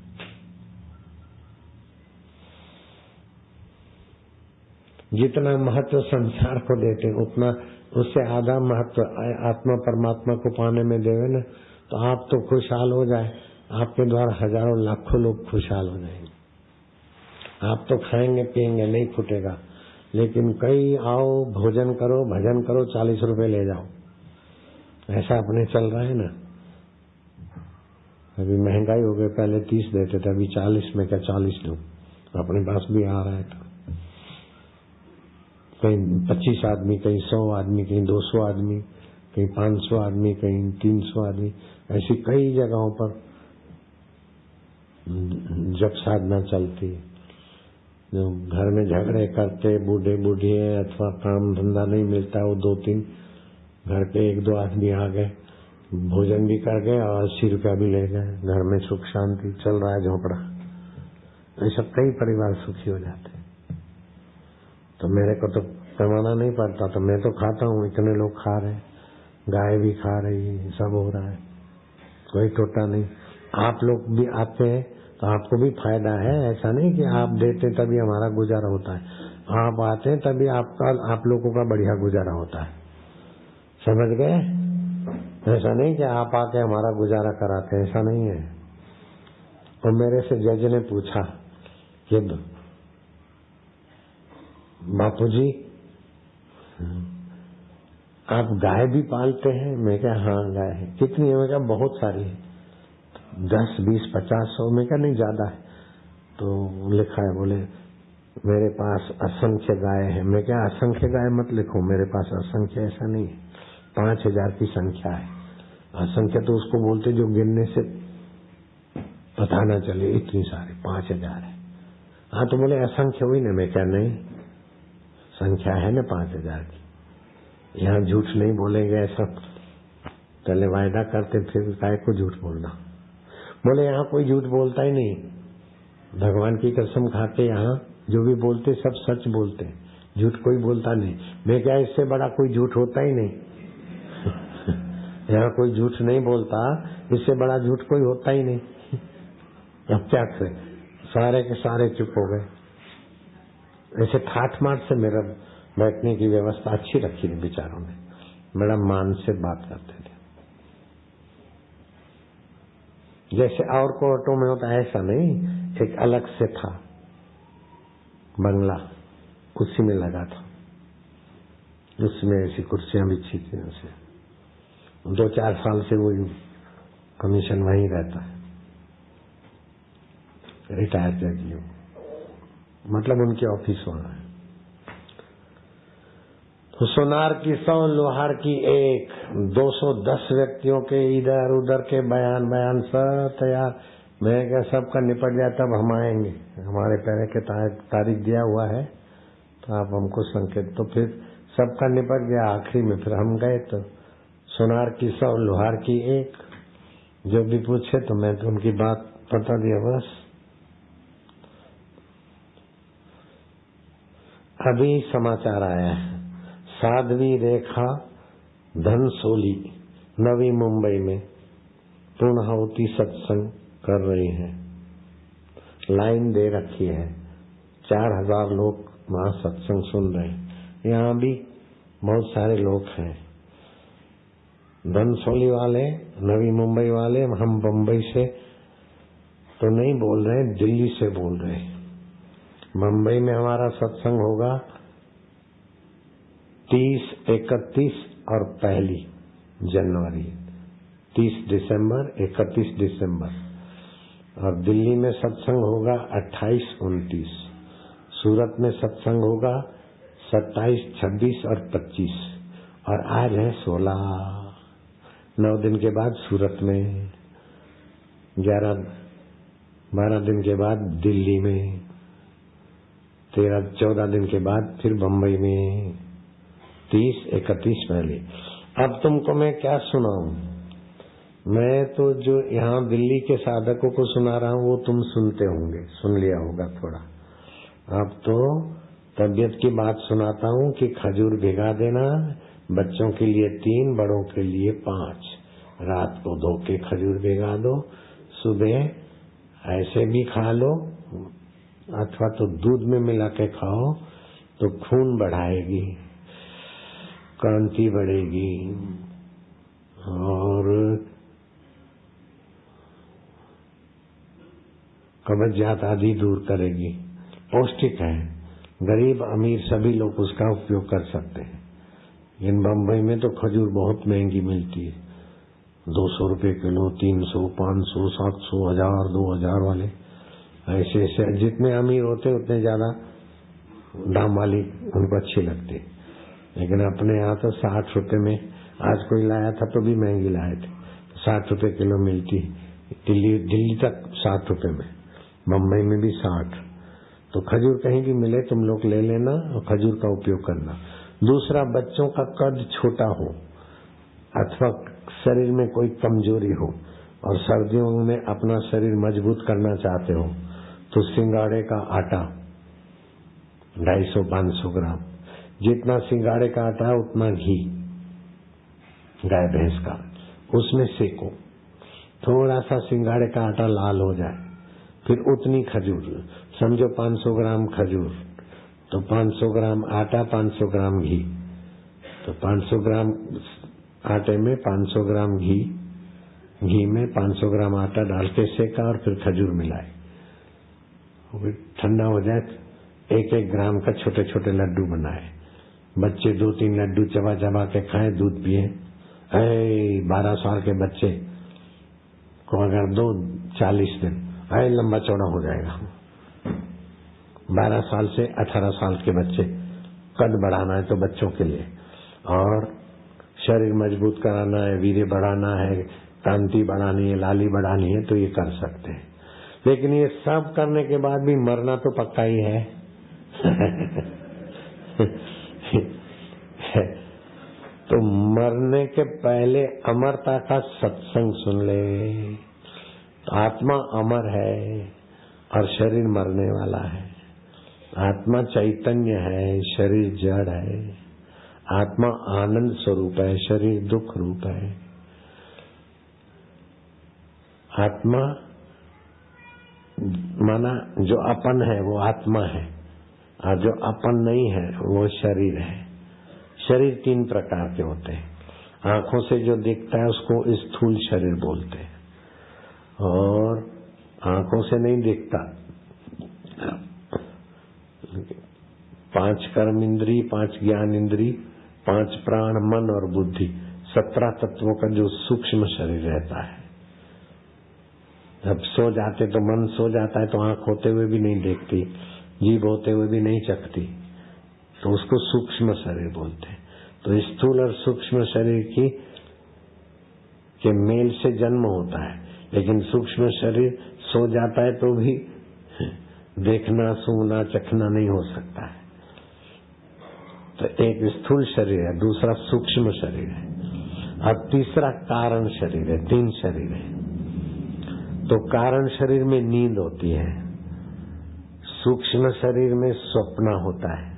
जितना महत्व संसार को देते उतना उससे आधा महत्व आत्मा परमात्मा को पाने में देवे न, तो आप तो खुशहाल हो जाए, आपके द्वारा हजारों लाखों लोग खुशहाल हो जाएंगे। आप तो खाएंगे पिएंगे नहीं फूटेगा, लेकिन कई आओ भोजन करो भजन करो 40 रुपए ले जाओ, ऐसा अपने चल रहा है ना। अभी महंगाई हो गई, पहले 30 देते थे, अभी 40 में क्या 40 दूं, अपने पास भी आ रहा है। तो कहीं 25 आदमी, कहीं 100 आदमी, कहीं 200 आदमी, कहीं 500 आदमी, कहीं 300 आदमी, ऐसी कई जगहों पर जब साधना चलती। जो घर में झगड़े करते बूढ़े बूढ़िए अथवा काम धंधा नहीं मिलता, वो 2-3 घर के 1-2 आदमी आ गए, भोजन भी कर गए और 80 रुपया भी ले गए, घर में सुख शांति चल रहा है झोपड़ा। ऐसा कई परिवार सुखी हो जाते। तो मेरे को तो कमाना नहीं पड़ता, तो मैं तो खाता हूँ, इतने लोग खा रहे, गाय भी खा रही है, सब हो रहा है, कोई टोटा नहीं। आप लोग भी आते हैं तो आपको भी फायदा है, ऐसा नहीं कि आप देते तभी हमारा गुजारा होता है। आप आते हैं तभी आप लोगों का बढ़िया गुजारा होता है, समझ गए। ऐसा नहीं कि आप आके हमारा गुजारा कराते हैं, ऐसा नहीं है। और मेरे से जज ने पूछा कि बापूजी आप गाय भी पालते हैं? मैं क्या हाँ गाय है। कितनी है? मैं क्या बहुत सारी है, 10, 20, 50, 100। मैं क्या नहीं ज्यादा है। तो लिखा है, बोले मेरे पास असंख्य गाय है। मैं क्या असंख्य गाय मत लिखो, मेरे पास असंख्य ऐसा नहीं है, 5000 की संख्या है। असंख्य तो उसको बोलते जो गिनने से पता न चले, इतनी सारी 5000 है। हाँ तो बोले असंख्य हुई ना। मैं क्या नहीं, संख्या है ना 5000 की। यहाँ झूठ नहीं बोलेंगे, ऐसा पहले वायदा करते फिर काय को झूठ बोलना। बोले यहाँ कोई झूठ बोलता ही नहीं, भगवान की कसम खाते यहाँ जो भी बोलते सब सच बोलते, झूठ कोई बोलता नहीं। मैं क्या इससे बड़ा कोई झूठ होता ही नहीं। यहाँ कोई झूठ नहीं बोलता, इससे बड़ा झूठ कोई होता ही नहीं। अब क्या करें, सारे के सारे चुप हो गए। ऐसे ठाठ माठ से मेरा बैठने की व्यवस्था अच्छी रखी थी विचारों ने, बड़ा मान से बात करते थे। जैसे और कोर्टों में होता ऐसा नहीं, एक अलग से था बंगला, उसी में लगा था, उसमें ऐसी कुर्सियां बिछी थी उसे, 2-4 साल से वो कमीशन वहीं रहता है, रिटायर जज हो, मतलब उनके ऑफिस वहां है। तो सोनार की 100, लोहार की 1, 210 व्यक्तियों के इधर उधर के बयान सब तैयार। मैं क्या सबका निपट जाए तब हम आएंगे, हमारे पहले के तारीख दिया हुआ है, तो आप हमको संकेत। तो फिर सबका निपट गया, आखिरी में फिर हम गए तो सोनार की 100, लोहार की 1, जो भी पूछे तो मैं तो उनकी बात बता दिया बस। अभी समाचार आया है, साध्वी रेखा धनसोली नवी मुंबई में पूर्णाहुति सत्संग कर रही है, लाइन दे रखी है, 4000 लोग वहां सत्संग सुन रहे हैं। यहाँ भी बहुत सारे लोग हैं, धनसोली वाले, नवी मुंबई वाले। हम बम्बई से तो नहीं बोल रहे, दिल्ली से बोल रहे हैं। मुंबई में हमारा सत्संग होगा 30, 31 और 1 जनवरी, 30 दिसंबर, 31 दिसंबर। और दिल्ली में सत्संग होगा 28, 29। सूरत में सत्संग होगा 27, 26 और 25। और आज है 16। 9 दिन के बाद सूरत में, 11-12 दिन के बाद दिल्ली में, 13-14 दिन के बाद फिर बम्बई में, 30, 31 पहले। अब तुमको मैं क्या सुनाऊं? मैं तो जो यहाँ दिल्ली के साधकों को सुना रहा हूँ वो तुम सुनते होंगे, सुन लिया होगा थोड़ा। अब तो तबीयत की बात सुनाता हूँ कि खजूर भिगा देना, बच्चों के लिए 3, बड़ों के लिए 5। रात को धो के खजूर भिगा दो, सुबह ऐसे भी खा लो, अथवा तो दूध में मिला के खाओ, तो खून बढ़ाएगी, कांति बढ़ेगी और कब्जियत आदि दूर करेगी। पौष्टिक है, गरीब अमीर सभी लोग उसका उपयोग कर सकते हैं। इन बम्बई में तो खजूर बहुत महंगी मिलती है, 200 रुपए किलो, 300, 500, 700, 1000, 2000 वाले। ऐसे ऐसे जितने अमीर होते उतने ज्यादा दाम वाली उनको अच्छी लगती है। लेकिन अपने यहाँ तो 60 रुपए में, आज कोई लाया था तो भी महंगी लाए थे, 60 रुपए किलो मिलती। दिल्ली तक 60 रुपए में, मुंबई में भी 60। तो खजूर कहीं भी मिले तुम लोग ले लेना और खजूर का उपयोग करना। दूसरा, बच्चों का कद छोटा हो अथवा शरीर में कोई कमजोरी हो और सर्दियों में अपना शरीर मजबूत करना चाहते हो, तो सिंगाड़े का आटा 250-500 ग्राम, जितना सिंगाड़े का आटा है उतना घी गाय भैंस का, उसमें सेको, थोड़ा सा सिंगाड़े का आटा लाल हो जाए, फिर उतनी खजूर, समझो 500 ग्राम खजूर, तो 500 ग्राम आटा, 500 ग्राम घी, तो 500 ग्राम आटे में 500 ग्राम घी, घी में 500 ग्राम आटा डाल के सेका और फिर खजूर मिलाए, ठंडा हो जाए, 1-1 ग्राम का छोटे छोटे लड्डू बनाए, बच्चे 2-3 लड्डू चबा चबा के खाएं, दूध पिए। 12 साल के बच्चे को अगर दो 40 दिन, लंबा चौड़ा हो जाएगा। 12 साल से 18 साल के बच्चे, कद बढ़ाना है तो बच्चों के लिए, और शरीर मजबूत कराना है, वीर्य बढ़ाना है, कांति बढ़ानी है, लाली बढ़ानी है, तो ये कर सकते हैं। लेकिन ये सब करने के बाद भी मरना तो पक्का ही है। तो मरने के पहले अमरता का सत्संग सुन ले। तो आत्मा अमर है और शरीर मरने वाला है। आत्मा चैतन्य है, शरीर जड़ है। आत्मा आनंद स्वरूप है, शरीर दुख रूप है। आत्मा माना जो अपन है वो आत्मा है, और जो अपन नहीं है वो शरीर है। शरीर 3 प्रकार के होते हैं। आंखों से जो दिखता है उसको स्थूल शरीर बोलते हैं, और आंखों से नहीं दिखता, 5 कर्म इंद्री, 5 ज्ञान इंद्री, 5 प्राण, मन और बुद्धि, 17 तत्वों का जो सूक्ष्म शरीर रहता है। जब सो जाते तो मन सो जाता है तो आंख होते हुए भी नहीं देखती, जीभ होते हुए भी नहीं चखती, तो उसको सूक्ष्म शरीर बोलते हैं। तो स्थूल और सूक्ष्म शरीर के मेल से जन्म होता है, लेकिन सूक्ष्म शरीर सो जाता है तो भी देखना, सूंघना, चखना नहीं हो सकता है। तो एक स्थूल शरीर है, दूसरा सूक्ष्म शरीर है और तीसरा कारण शरीर है। 3 शरीर है। तो कारण शरीर में नींद होती है, सूक्ष्म शरीर में स्वप्न होता है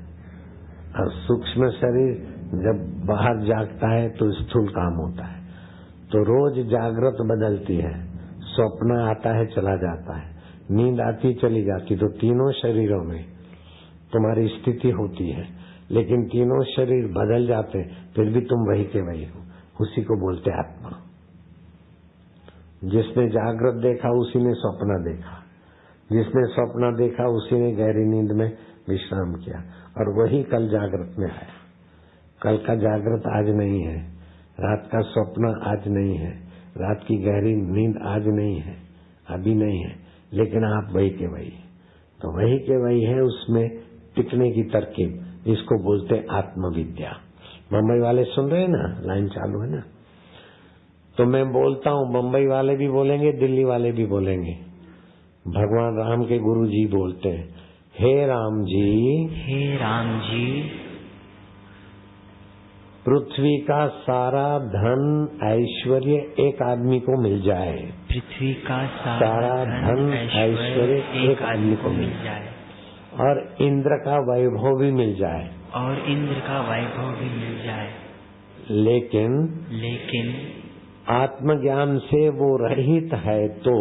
और सूक्ष्म शरीर जब बाहर जागता है तो स्थूल काम होता है। तो रोज जागृत बदलती है, स्वप्न आता है चला जाता है, नींद आती चली जाती। तो तीनों शरीरों में तुम्हारी स्थिति होती है, लेकिन तीनों शरीर बदल जाते फिर भी तुम वही के वही हो। उसी को बोलते आत्मा। जिसने जागृत देखा उसी ने स्वप्न देखा, जिसने स्वप्न देखा उसी ने गहरी नींद में विश्राम किया और वही कल जागृत में आया। कल का जागृत आज नहीं है, रात का स्वप्न आज नहीं है, रात की गहरी नींद आज नहीं है, अभी नहीं है, लेकिन आप वही के वही। तो वही के वही है, उसमें टिकने की तरकीब, इसको बोलते आत्मविद्या। बम्बई वाले सुन रहे हैं ना, लाइन चालू है ना। तो मैं बोलता हूँ, बम्बई वाले भी बोलेंगे, दिल्ली वाले भी बोलेंगे। भगवान राम के गुरु जी बोलते हैं, हे राम जी, हे राम जी, पृथ्वी का सारा धन ऐश्वर्य एक आदमी को मिल जाए। पृथ्वी का सारा धन ऐश्वर्य एक आदमी को मिल जाए और इंद्र का वैभव भी मिल जाए, और इंद्र का वैभव भी मिल जाए, लेकिन आत्मज्ञान से वो रहित है तो,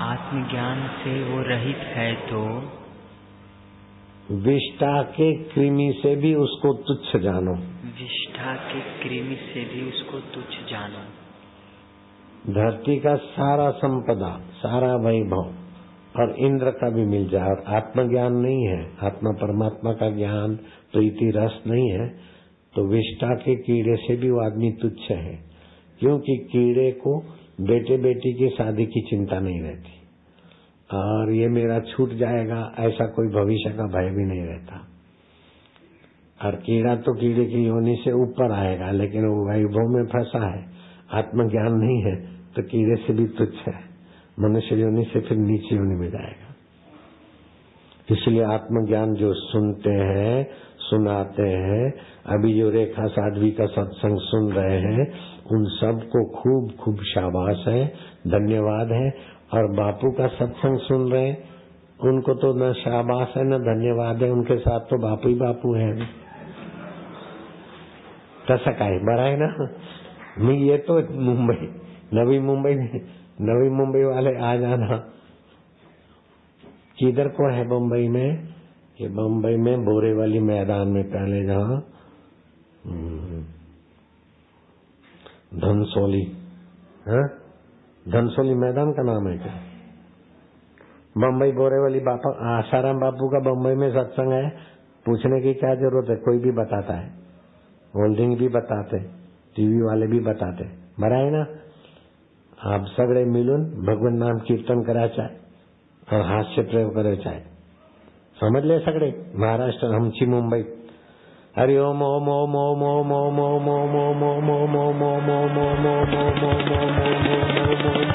आत्मज्ञान से वो रहित है तो विष्ठा के कृमि से भी उसको तुच्छ जानो। विष्ठा के कृमि से भी उसको तुच्छ जानो। धरती का सारा संपदा, सारा वैभव और इंद्र का भी मिल जाए और आत्मज्ञान नहीं है, आत्मा परमात्मा का ज्ञान, प्रीति रस नहीं है, तो विष्ठा के कीड़े से भी वो आदमी तुच्छ है। क्योंकि कीड़े को बेटे बेटी की शादी की चिंता नहीं रहती और ये मेरा छूट जाएगा ऐसा कोई भविष्य का भय भी नहीं रहता। और कीड़ा तो कीड़े की योनि से ऊपर आएगा, लेकिन वो वैभव में फंसा है, आत्मज्ञान नहीं है, तो कीड़े से भी तुच्छ है, मनुष्य योनि से फिर नीचे योनि में जाएगा। इसलिए आत्मज्ञान जो सुनते हैं, सुनाते हैं, अभी जो रेखा साध्वी का सत्संग सुन रहे हैं, उन सबको खूब खूब शाबाश है, धन्यवाद है। और बापू का सत्संग सुन रहे हैं, उनको तो न शाबाश है न धन्यवाद है, उनके साथ तो बापू ही बापू है। कैसा काय बड़ा है ना। मैं ये तो मुंबई, नवी मुंबई वाले आ जाना। किधर को है बम्बई में? ये बम्बई में बोरेवली मैदान में, पहले जहाँ धनसोली, धनसोली मैदान का नाम है क्या? बम्बई बोरेवली बापा, आशाराम बापू का बम्बई में सत्संग है। पूछने की क्या जरूरत है, कोई भी बताता है, होल्डिंग भी बताते, टीवी वाले भी बताते, बरा है ना। आप सगळे मिलून भगवान नाम कीर्तन करायचं और हास्य प्रयोग करायचा आहे, समजले सगळे? महाराष्ट्र आमची मुंबई। हरि ओम ओम ओम ओम ओम ओम ओम ओम ओम ओम ओम ओम ओम ओम ओम ओम ओम ओम ओम।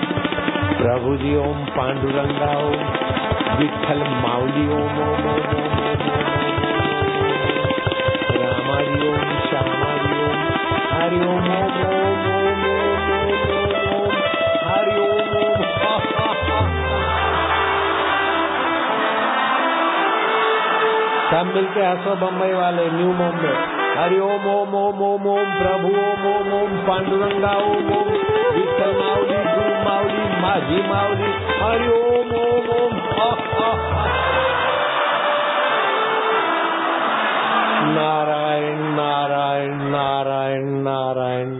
प्रभु जी ओम, पांडुरंगा ओम, विठ्ठल माऊली ओम ओम ओम ओम, रामाजी ओम, श्यामाजी ओम, हरि ओम ओम ओम ओम ओम, हरि ओम ओम। सब मिलके हंसो बम्बई वाले, न्यू मुंबई। हरि ओम ओम ओम ओम ओम, प्रभु ओम ओम ओम, पांडुरंगा ओम ओम, विठ्ठल माऊली, गुरु माऊली, माझी माऊली, हरि ओम ओम ओम। नारायण नारायण नारायण नारायण।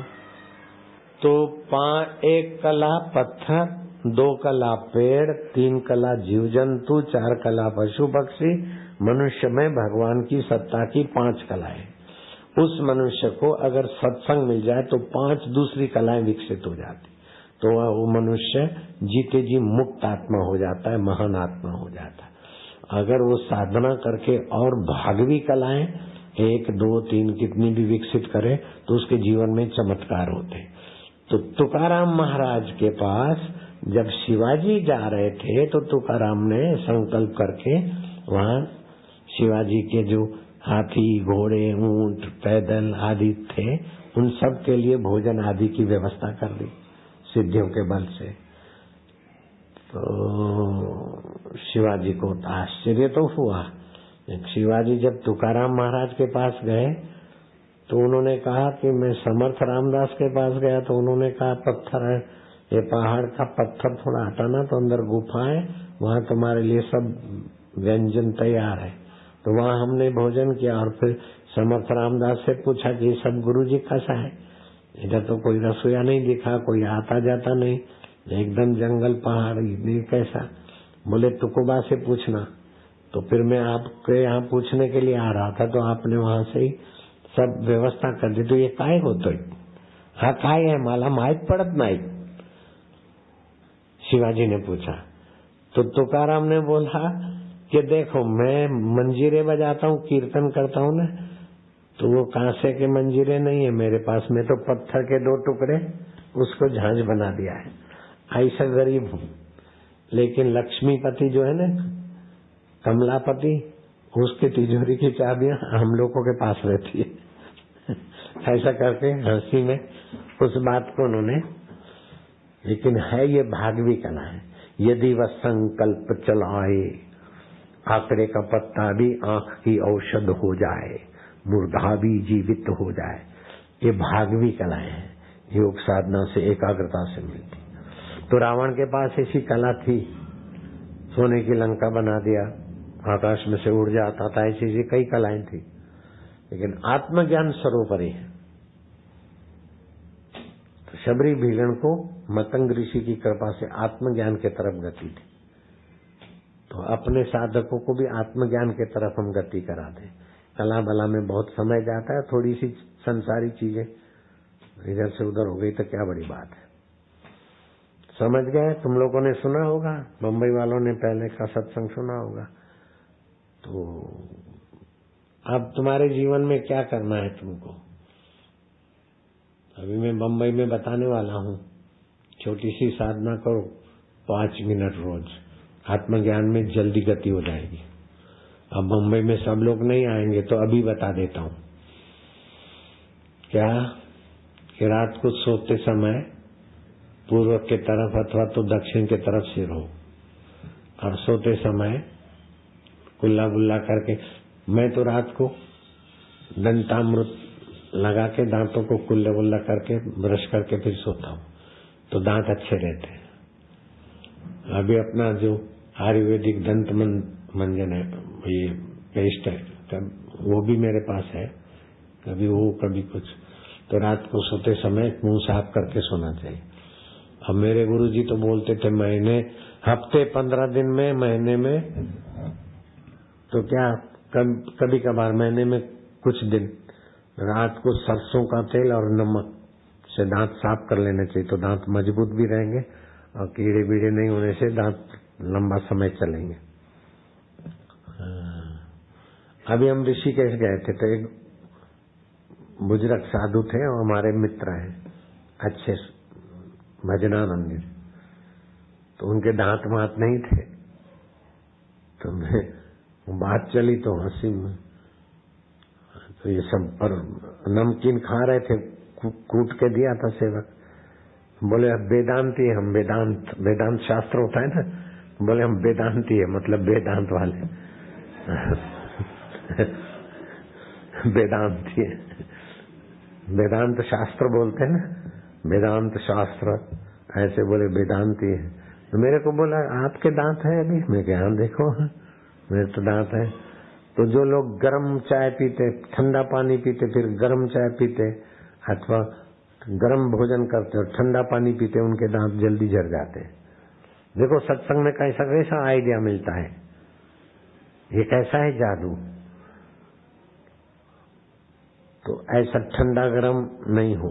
तो 1 कला पत्थर, 2 कला पेड़, 3 कला जीव जंतु, 4 कला पशु पक्षी, मनुष्य में भगवान की सत्ता की 5 कलाएं। उस मनुष्य को अगर सत्संग मिल जाए तो 5 दूसरी कलाएं विकसित हो जाती, तो वो मनुष्य जीते जी मुक्त आत्मा हो जाता है, महान आत्मा हो जाता है। अगर वो साधना करके और भागवी कलाएं 1, 2, 3 कितनी भी विकसित करे तो उसके जीवन में चमत्कार होते। तो तुकाराम महाराज के पास जब शिवाजी जा रहे थे तो तुकाराम ने संकल्प करके वहाँ शिवाजी के जो हाथी, घोड़े, ऊंट, पैदल आदि थे उन सब के लिए भोजन आदि की व्यवस्था कर दी सिद्धियों के बल से। तो शिवाजी को आश्चर्य तो हुआ। शिवाजी जब तुकाराम महाराज के पास गए तो उन्होंने कहा कि मैं समर्थ रामदास के पास गया तो उन्होंने कहा पत्थर है, ये पहाड़ का पत्थर थोड़ा हटाना तो अंदर गुफा है, वहाँ तुम्हारे लिए सब व्यंजन तैयार है। तो वहाँ हमने भोजन किया और फिर समर्थ रामदास से पूछा कि सब गुरुजी कैसा है? इधर तो कोई रसोईया नहीं दिखा, कोई आता जाता नहीं, एकदम जंगल पहाड़, ये कैसा? बोले तुकोबा से पूछना। तो फिर मैं आपके यहाँ पूछने के लिए आ रहा था तो आपने वहाँ से ही सब व्यवस्था कर दी। तो ये काय होतोय? हा काय है, मला माहित पड़त नहीं, शिवाजी ने पूछा। तो तुकाराम ने बोला कि देखो मैं मंजीरे बजाता हूँ, कीर्तन करता हूँ ना, तो वो कांसे के मंजीरे नहीं है मेरे पास, में तो पत्थर के 2 टुकड़े उसको झांझ बना दिया है। ऐसा गरीब हूँ, लेकिन लक्ष्मीपति जो है ना, कमलापति, उसके तिजोरी की चाबियां हम लोगों के पास रहती है। ऐसा करके हंसी में उस बात को उन्होंने, लेकिन है ये भागवी कला है। यदि वह संकल्प चलाए, आंकड़े का पत्ता भी आंख की औषध हो जाए, मुर्दा भी जीवित हो जाए, ये भागवी कलाएं हैं, योग साधना से, एकाग्रता से मिलती। तो रावण के पास ऐसी कला थी, सोने की लंका बना दिया, आकाश में से उड़ जाता था, ऐसी कई कलाएं थी, लेकिन आत्मज्ञान सर्वोपरि है। तो शबरी भीलन को मतंग ऋषि की कृपा से आत्मज्ञान की तरफ गति थी, तो अपने साधकों को भी आत्मज्ञान की तरफ हम गति करा दें। कला बला में बहुत समय जाता है, थोड़ी सी संसारी चीजें इधर से उधर हो गई तो क्या बड़ी बात है। समझ गए? तुम लोगों ने सुना होगा, बम्बई वालों ने पहले का सत्संग सुना होगा। तो अब तुम्हारे जीवन में क्या करना है तुमको, अभी मैं बम्बई में बताने वाला हूँ। छोटी सी साधना करो, 5 मिनट रोज, आत्मज्ञान में जल्दी गति हो जाएगी। अब बम्बई में सब लोग नहीं आएंगे तो अभी बता देता हूँ क्या, कि रात को सोते समय पूर्व के तरफ अथवा तो दक्षिण के तरफ सिर हो, और सोते समय कुल्ला गुल्ला करके, मैं तो रात को दंतामृत लगा के दांतों को कुल्ला गुल्ला करके ब्रश करके फिर सोता हूँ, तो दांत अच्छे रहते हैं। अभी अपना जो आयुर्वेदिक दंत मंजन है, ये पेस्ट है, वो भी मेरे पास है, कभी वो कभी कुछ। तो रात को सोते समय मुंह साफ करके सोना चाहिए। अब मेरे गुरुजी तो बोलते थे महीने, हफ्ते 15 दिन में, महीने में तो क्या, कभी कभार महीने में कुछ दिन रात को सरसों का तेल और नमक से दांत साफ कर लेने चाहिए, तो दांत मजबूत भी रहेंगे और कीड़े बीड़े नहीं होने से दांत लंबा समय चलेंगे। अभी हम ऋषिकेश गए थे तो एक बुजुर्ग साधु थे और हमारे मित्र हैं अच्छे, भजनानंद, तो उनके दांत वात नहीं थे, तो मैं बात चली तो हंसी में, तो ये सब पर नमकीन खा रहे थे, कूट के दिया था सेवक। बोले वेदांती, हम वेदांत शास्त्र होता है ना, बोले हम वेदांती है, मतलब वेदांत वाले। वेदांती है, वेदांत शास्त्र बोलते हैं ना, वेदांत शास्त्र, ऐसे बोले वेदांती है। तो मेरे को बोला आपके दांत है अभी? मैं कहा देखो मेरे तो दांत है। तो जो लोग गर्म चाय पीते, ठंडा पानी पीते, फिर गर्म चाय पीते, अथवा गर्म भोजन करते और ठंडा पानी पीते, उनके दांत जल्दी झड़ जाते हैं। देखो सत्संग में कैसा कैसा आइडिया मिलता है, ये कैसा है जादू। तो ऐसा ठंडा गरम नहीं हो,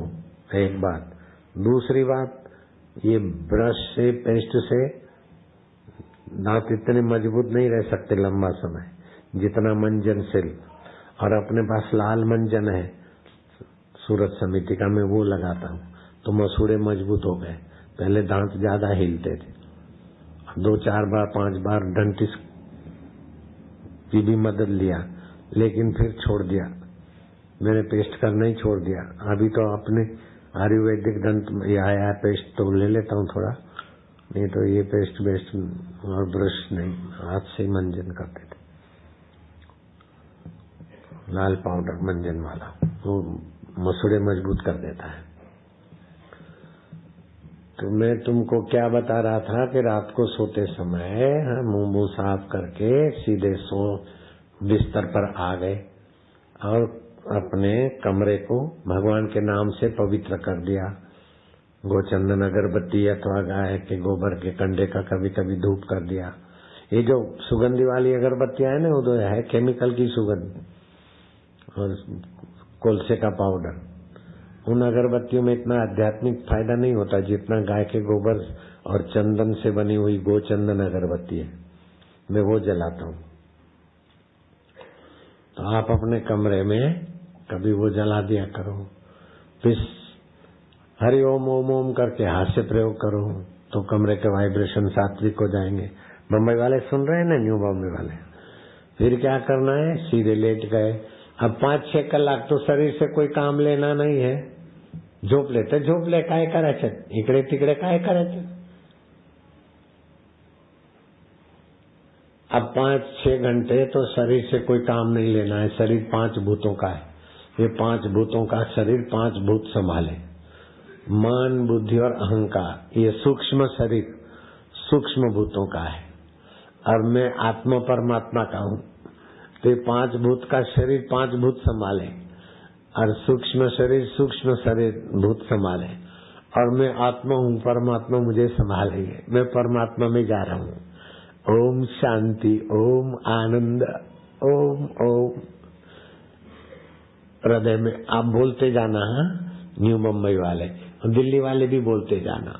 एक बात। दूसरी बात, ये ब्रश से पेस्ट से दांत इतने मजबूत नहीं रह सकते लंबा समय जितना मंजन से। और अपने पास लाल मंजन है सूरत समिति का, मैं वो लगाता हूँ तो मसूड़े मजबूत हो गए। पहले दांत ज्यादा हिलते थे, 2-4 बार 5 बार डेंटिस्ट की भी मदद लिया, लेकिन फिर छोड़ दिया। मैंने पेस्ट करना ही छोड़ दिया। अभी तो अपने आयुर्वेदिक दंत ये आया पेस्ट तो ले लेता हूँ थोड़ा, नहीं तो ये पेस्ट बेस्ट और ब्रश नहीं, हाथ से मंजन करते थे। लाल पाउडर मंजन वाला वो मसूड़े मजबूत कर देता है। तो मैं तुमको क्या बता रहा था कि रात को सोते समय मुंह साफ करके सीधे सो बिस्तर पर आ गए और अपने कमरे को भगवान के नाम से पवित्र कर दिया। गोचंदन अगरबत्ती अथवा गाय के गोबर के कंडे का कभी कभी धूप कर दिया। ये जो सुगंधी वाली अगरबत्तियां है ना, वो तो है केमिकल की सुगंध और कोलसे का पाउडर। उन अगरबत्तियों में इतना आध्यात्मिक फायदा नहीं होता जितना गाय के गोबर और चंदन से बनी हुई गोचंदन अगरबत्ती है, मैं वो जलाता हूँ। तो आप अपने कमरे में कभी वो जला दिया करो। फिर हरि ओम ओम ओम करके हास्य प्रयोग करो तो कमरे के वाइब्रेशन सात्विक हो जाएंगे। बम्बई वाले सुन रहे हैं ना, न्यू बॉम्बे वाले। फिर क्या करना है, सीधे लेट गए। अब 5-6 कलाक तो शरीर से कोई काम लेना नहीं है, झोप ले काय करायचं, इकडे तिकडे काय करायचं। अब 5-6 घंटे तो शरीर से कोई काम नहीं लेना है। शरीर 5 भूतों का है, ये 5 भूतों का शरीर 5 भूत संभाले, मन बुद्धि और अहंकार। ये सूक्ष्म शरीर सूक्ष्म भूतों का है और मैं आत्मा परमात्मा का हूँ। तो 5 भूत का शरीर 5 भूत संभाले और सूक्ष्म शरीर भूत संभाले। और मैं आत्मा हूँ, परमात्मा मुझे संभालेंगे। मैं परमात्मा में जा रहा हूँ। ओम शांति, ओम आनंद, ओम ओम। हृदय में आप बोलते जाना। न्यू मुंबई वाले, दिल्ली वाले भी बोलते जाना।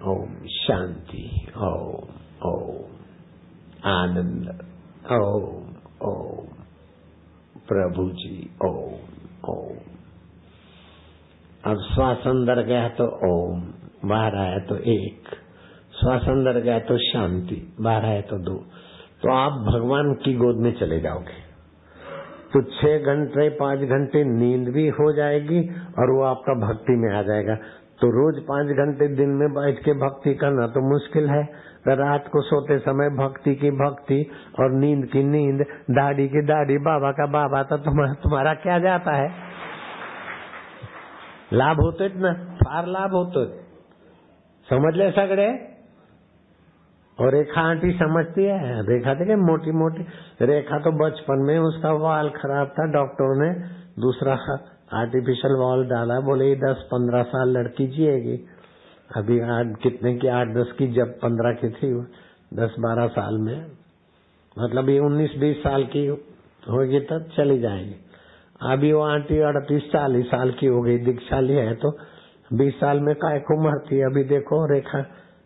ओम शांति, ओम ओम आनंद, ओम ओम प्रभु जी, ओम ओम। अब श्वास अंदर गया तो ओम, बाहर आया तो 1, श्वास अंदर गया तो शांति, बाहर आया तो 2। तो आप भगवान की गोद में चले जाओगे तो 6 घंटे 5 घंटे नींद भी हो जाएगी और वो आपका भक्ति में आ जाएगा। तो रोज 5 घंटे दिन में बैठ के भक्ति करना तो मुश्किल है। रात को सोते समय भक्ति की भक्ति और नींद की नींद, दाढ़ी की दाढ़ी, बाबा का बाबा, तो तुम्हारा क्या जाता है? लाभ होतोय ना, फार लाभ होतोय, समझले सगळे। और रेखा आंटी समझती है। रेखा थे मोटी मोटी रेखा, तो बचपन में उसका वाल खराब था, डॉक्टर ने दूसरा आर्टिफिशियल वाल डाला, बोले 10-15 साल लड़की जिएगी। अभी कितने की 8-10 की, जब 15 की थी 10-12 साल में, मतलब ये 19-20 साल की होगी तब चली जाएगी। अभी वो आंटी 38-40 साल की हो गई, दीक्षाली है, तो 20 साल में काय को मरती। अभी देखो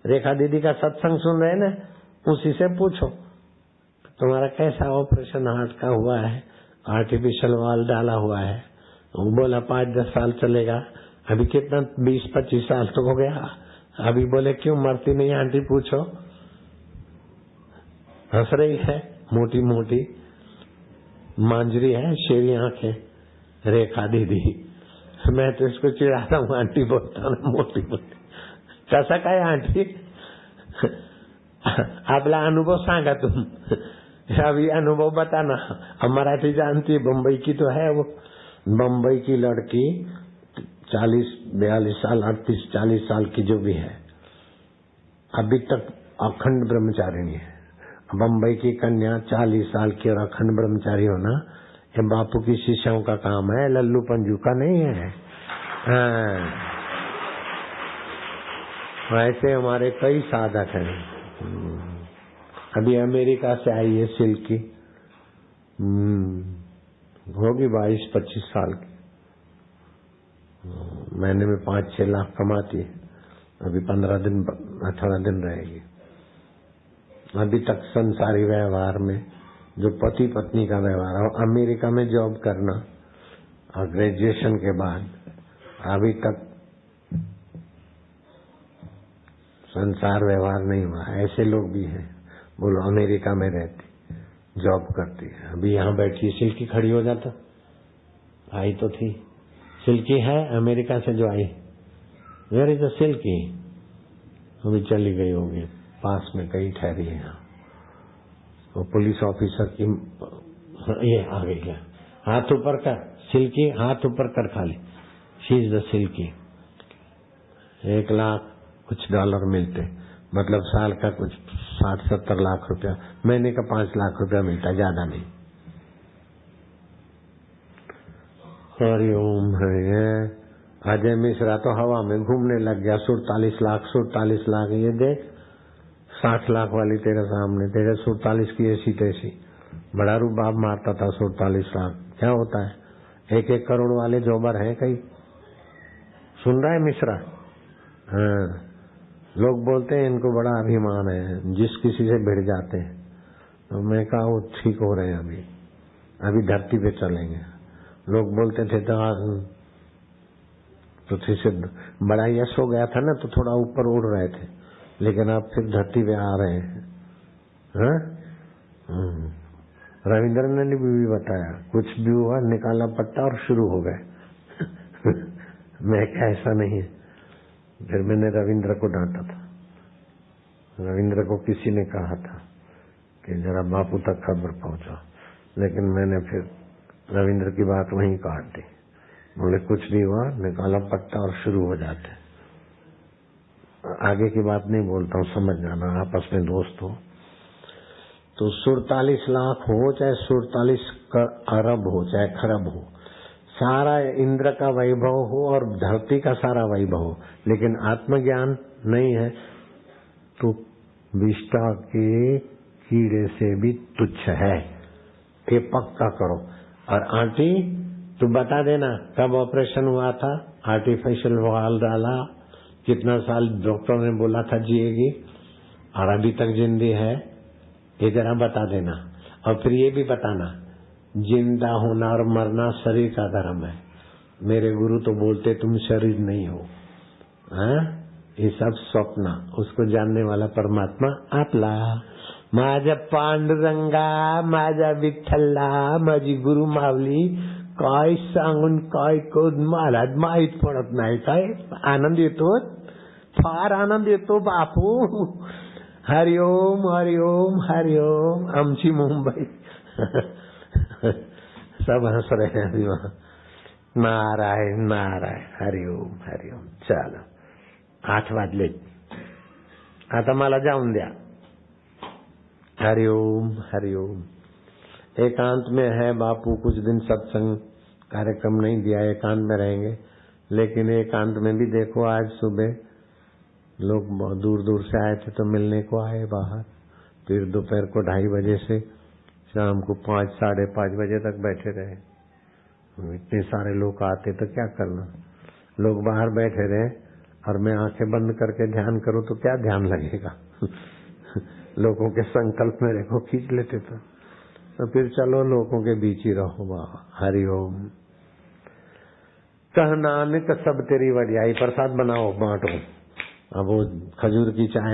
रेखा दीदी का सत्संग सुन रहे ना, उसी से पूछो तुम्हारा कैसा ऑपरेशन हार्ट का हुआ है, आर्टिफिशियल वाल डाला हुआ है। वो बोला 5-10 साल चलेगा। अभी कितना 20-25 साल तो हो गया। अभी बोले क्यों मरती नहीं आंटी, पूछो। हंस रही है, मोटी मोटी मांजरी है, शेरी आंखें, रेखा दीदी। मैं तो इसको चिढ़ाता हूँ, आंटी बोलता हूँ, मोटी मोटी। कसा काय आंटी? आपला अनुभव सांगा तुम, अभी अनुभव बताना। अब मराठी जानती है, बम्बई की तो है वो। बम्बई की लड़की 40-42 साल, 38-40 साल की जो भी है, अभी तक अखंड ब्रह्मचारिणी है। बम्बई की कन्या 40 साल की और अखंड ब्रह्मचारी होना, ये बापू की शिष्यों का काम है, लल्लू पंजू का नहीं है। ऐसे हमारे कई साधक हैं। अभी अमेरिका से आई है सिल्की, होगी 22-25 साल की। महीने में 5-6 लाख कमाती है। अभी 18 दिन रहेगी। अभी तक संसारी व्यवहार में जो पति पत्नी का व्यवहार है, अमेरिका में जॉब करना और ग्रेजुएशन के बाद अभी तक संसार व्यवहार नहीं हुआ। ऐसे लोग भी हैं, बोलो अमेरिका में रहती, जॉब करती है, अभी यहाँ बैठी। सिल्की खड़ी हो जाता, आई तो थी। सिल्की है अमेरिका से जो आई, वेयर इज द सिल्की? अभी चली गई होगी, पास में कहीं ठहरी है। यहाँ वो पुलिस ऑफिसर की ये आ गई है। हाथ ऊपर कर सिल्की, हाथ ऊपर कर खाली। She is the silky. 1 lakh कुछ डॉलर मिलते, मतलब साल का कुछ 60-70 लाख रुपया, महीने का 5 लाख रुपया मिलता, ज्यादा नहीं। हरिओम हरे। अजय मिश्रा तो हवा में घूमने लग गया। 47 लाख ये देख, 60 लाख वाली तेरे सामने, तेरे 47 की ऐसी तैसी। बड़ा रुबाब मारता था। 47 लाख क्या होता है? 1-1 करोड़ वाले जोबर हैं कई। सुन रहा है मिश्रा? हाँ, लोग बोलते हैं इनको बड़ा अभिमान है, जिस किसी से भिड़ जाते हैं। तो मैं कहा वो ठीक हो रहे हैं, अभी धरती पे चलेंगे। लोग बोलते थे तो से बड़ा यश हो गया था ना, तो थोड़ा ऊपर उड़ रहे थे, लेकिन अब फिर धरती पे आ रहे हैं। रविंद्र ने भी बताया, कुछ भी हुआ निकाला पट्टा और शुरू हो गए। मैं क्या, ऐसा नहीं है। फिर मैंने रविंद्र को डांटा था। रविंद्र को किसी ने कहा था कि जरा बापू तक खबर पहुंचा, लेकिन मैंने फिर रविंद्र की बात वहीं काट दी। बोले कुछ नहीं हुआ, निकाला पट्टा और शुरू हो जाते। आगे की बात नहीं बोलता हूँ, समझ जाना, आपस में दोस्त हो। तो 47 लाख हो चाहे 47 अरब हो चाहे खरब हो, सारा इंद्र का वैभव हो और धरती का सारा वैभव हो, लेकिन आत्मज्ञान नहीं है तो विष्ठा के कीड़े से भी तुच्छ है। ये पक्का करो। और आंटी तू बता देना कब ऑपरेशन हुआ था, आर्टिफिशियल वाल डाला, कितना साल डॉक्टर ने बोला था जिएगी और अभी तक जिंदी है, ये जरा बता देना। और फिर ये भी बताना, जिंदा होना और मरना शरीर का धर्म है। मेरे गुरु तो बोलते तुम शरीर नहीं हो, ये सब स्वप्न, उसको जानने वाला परमात्मा आपला। माझा पांडुरंगा, माझा विठ्ठला, माझी गुरु मावली, काय सांगून काय करून मला माहित पडत नाही। काय आनंद येतो, फार आनंद येतो बापू। हरिओम हरिओम हरिओम। आमची मुंबई। सब हंस रहे हैं अभी वहां। नारायण नारायण, हरिओम हरिओम। चलो 8 वाजले, आता मला जाऊन द्या। हरिओम हरिओम। एकांत में है बापू, कुछ दिन सत्संग कार्यक्रम नहीं दिया, एकांत में रहेंगे, लेकिन एकांत में भी देखो आज सुबह लोग दूर दूर से आए थे तो मिलने को आए बाहर, फिर दोपहर को 2:30 बजे से शाम को 5, 5:30 बजे तक बैठे रहे। इतने सारे लोग आते तो क्या करना, लोग बाहर बैठे रहे और मैं आंखें बंद करके ध्यान करूं तो क्या ध्यान लगेगा। लोगों के संकल्प मेरे को खींच लेते तो फिर चलो लोगों के बीच ही रहो। बाबा हरिओम। कह नानक सब तेरी वडियाई। प्रसाद बनाओ बांटो। अब वो खजूर की चाय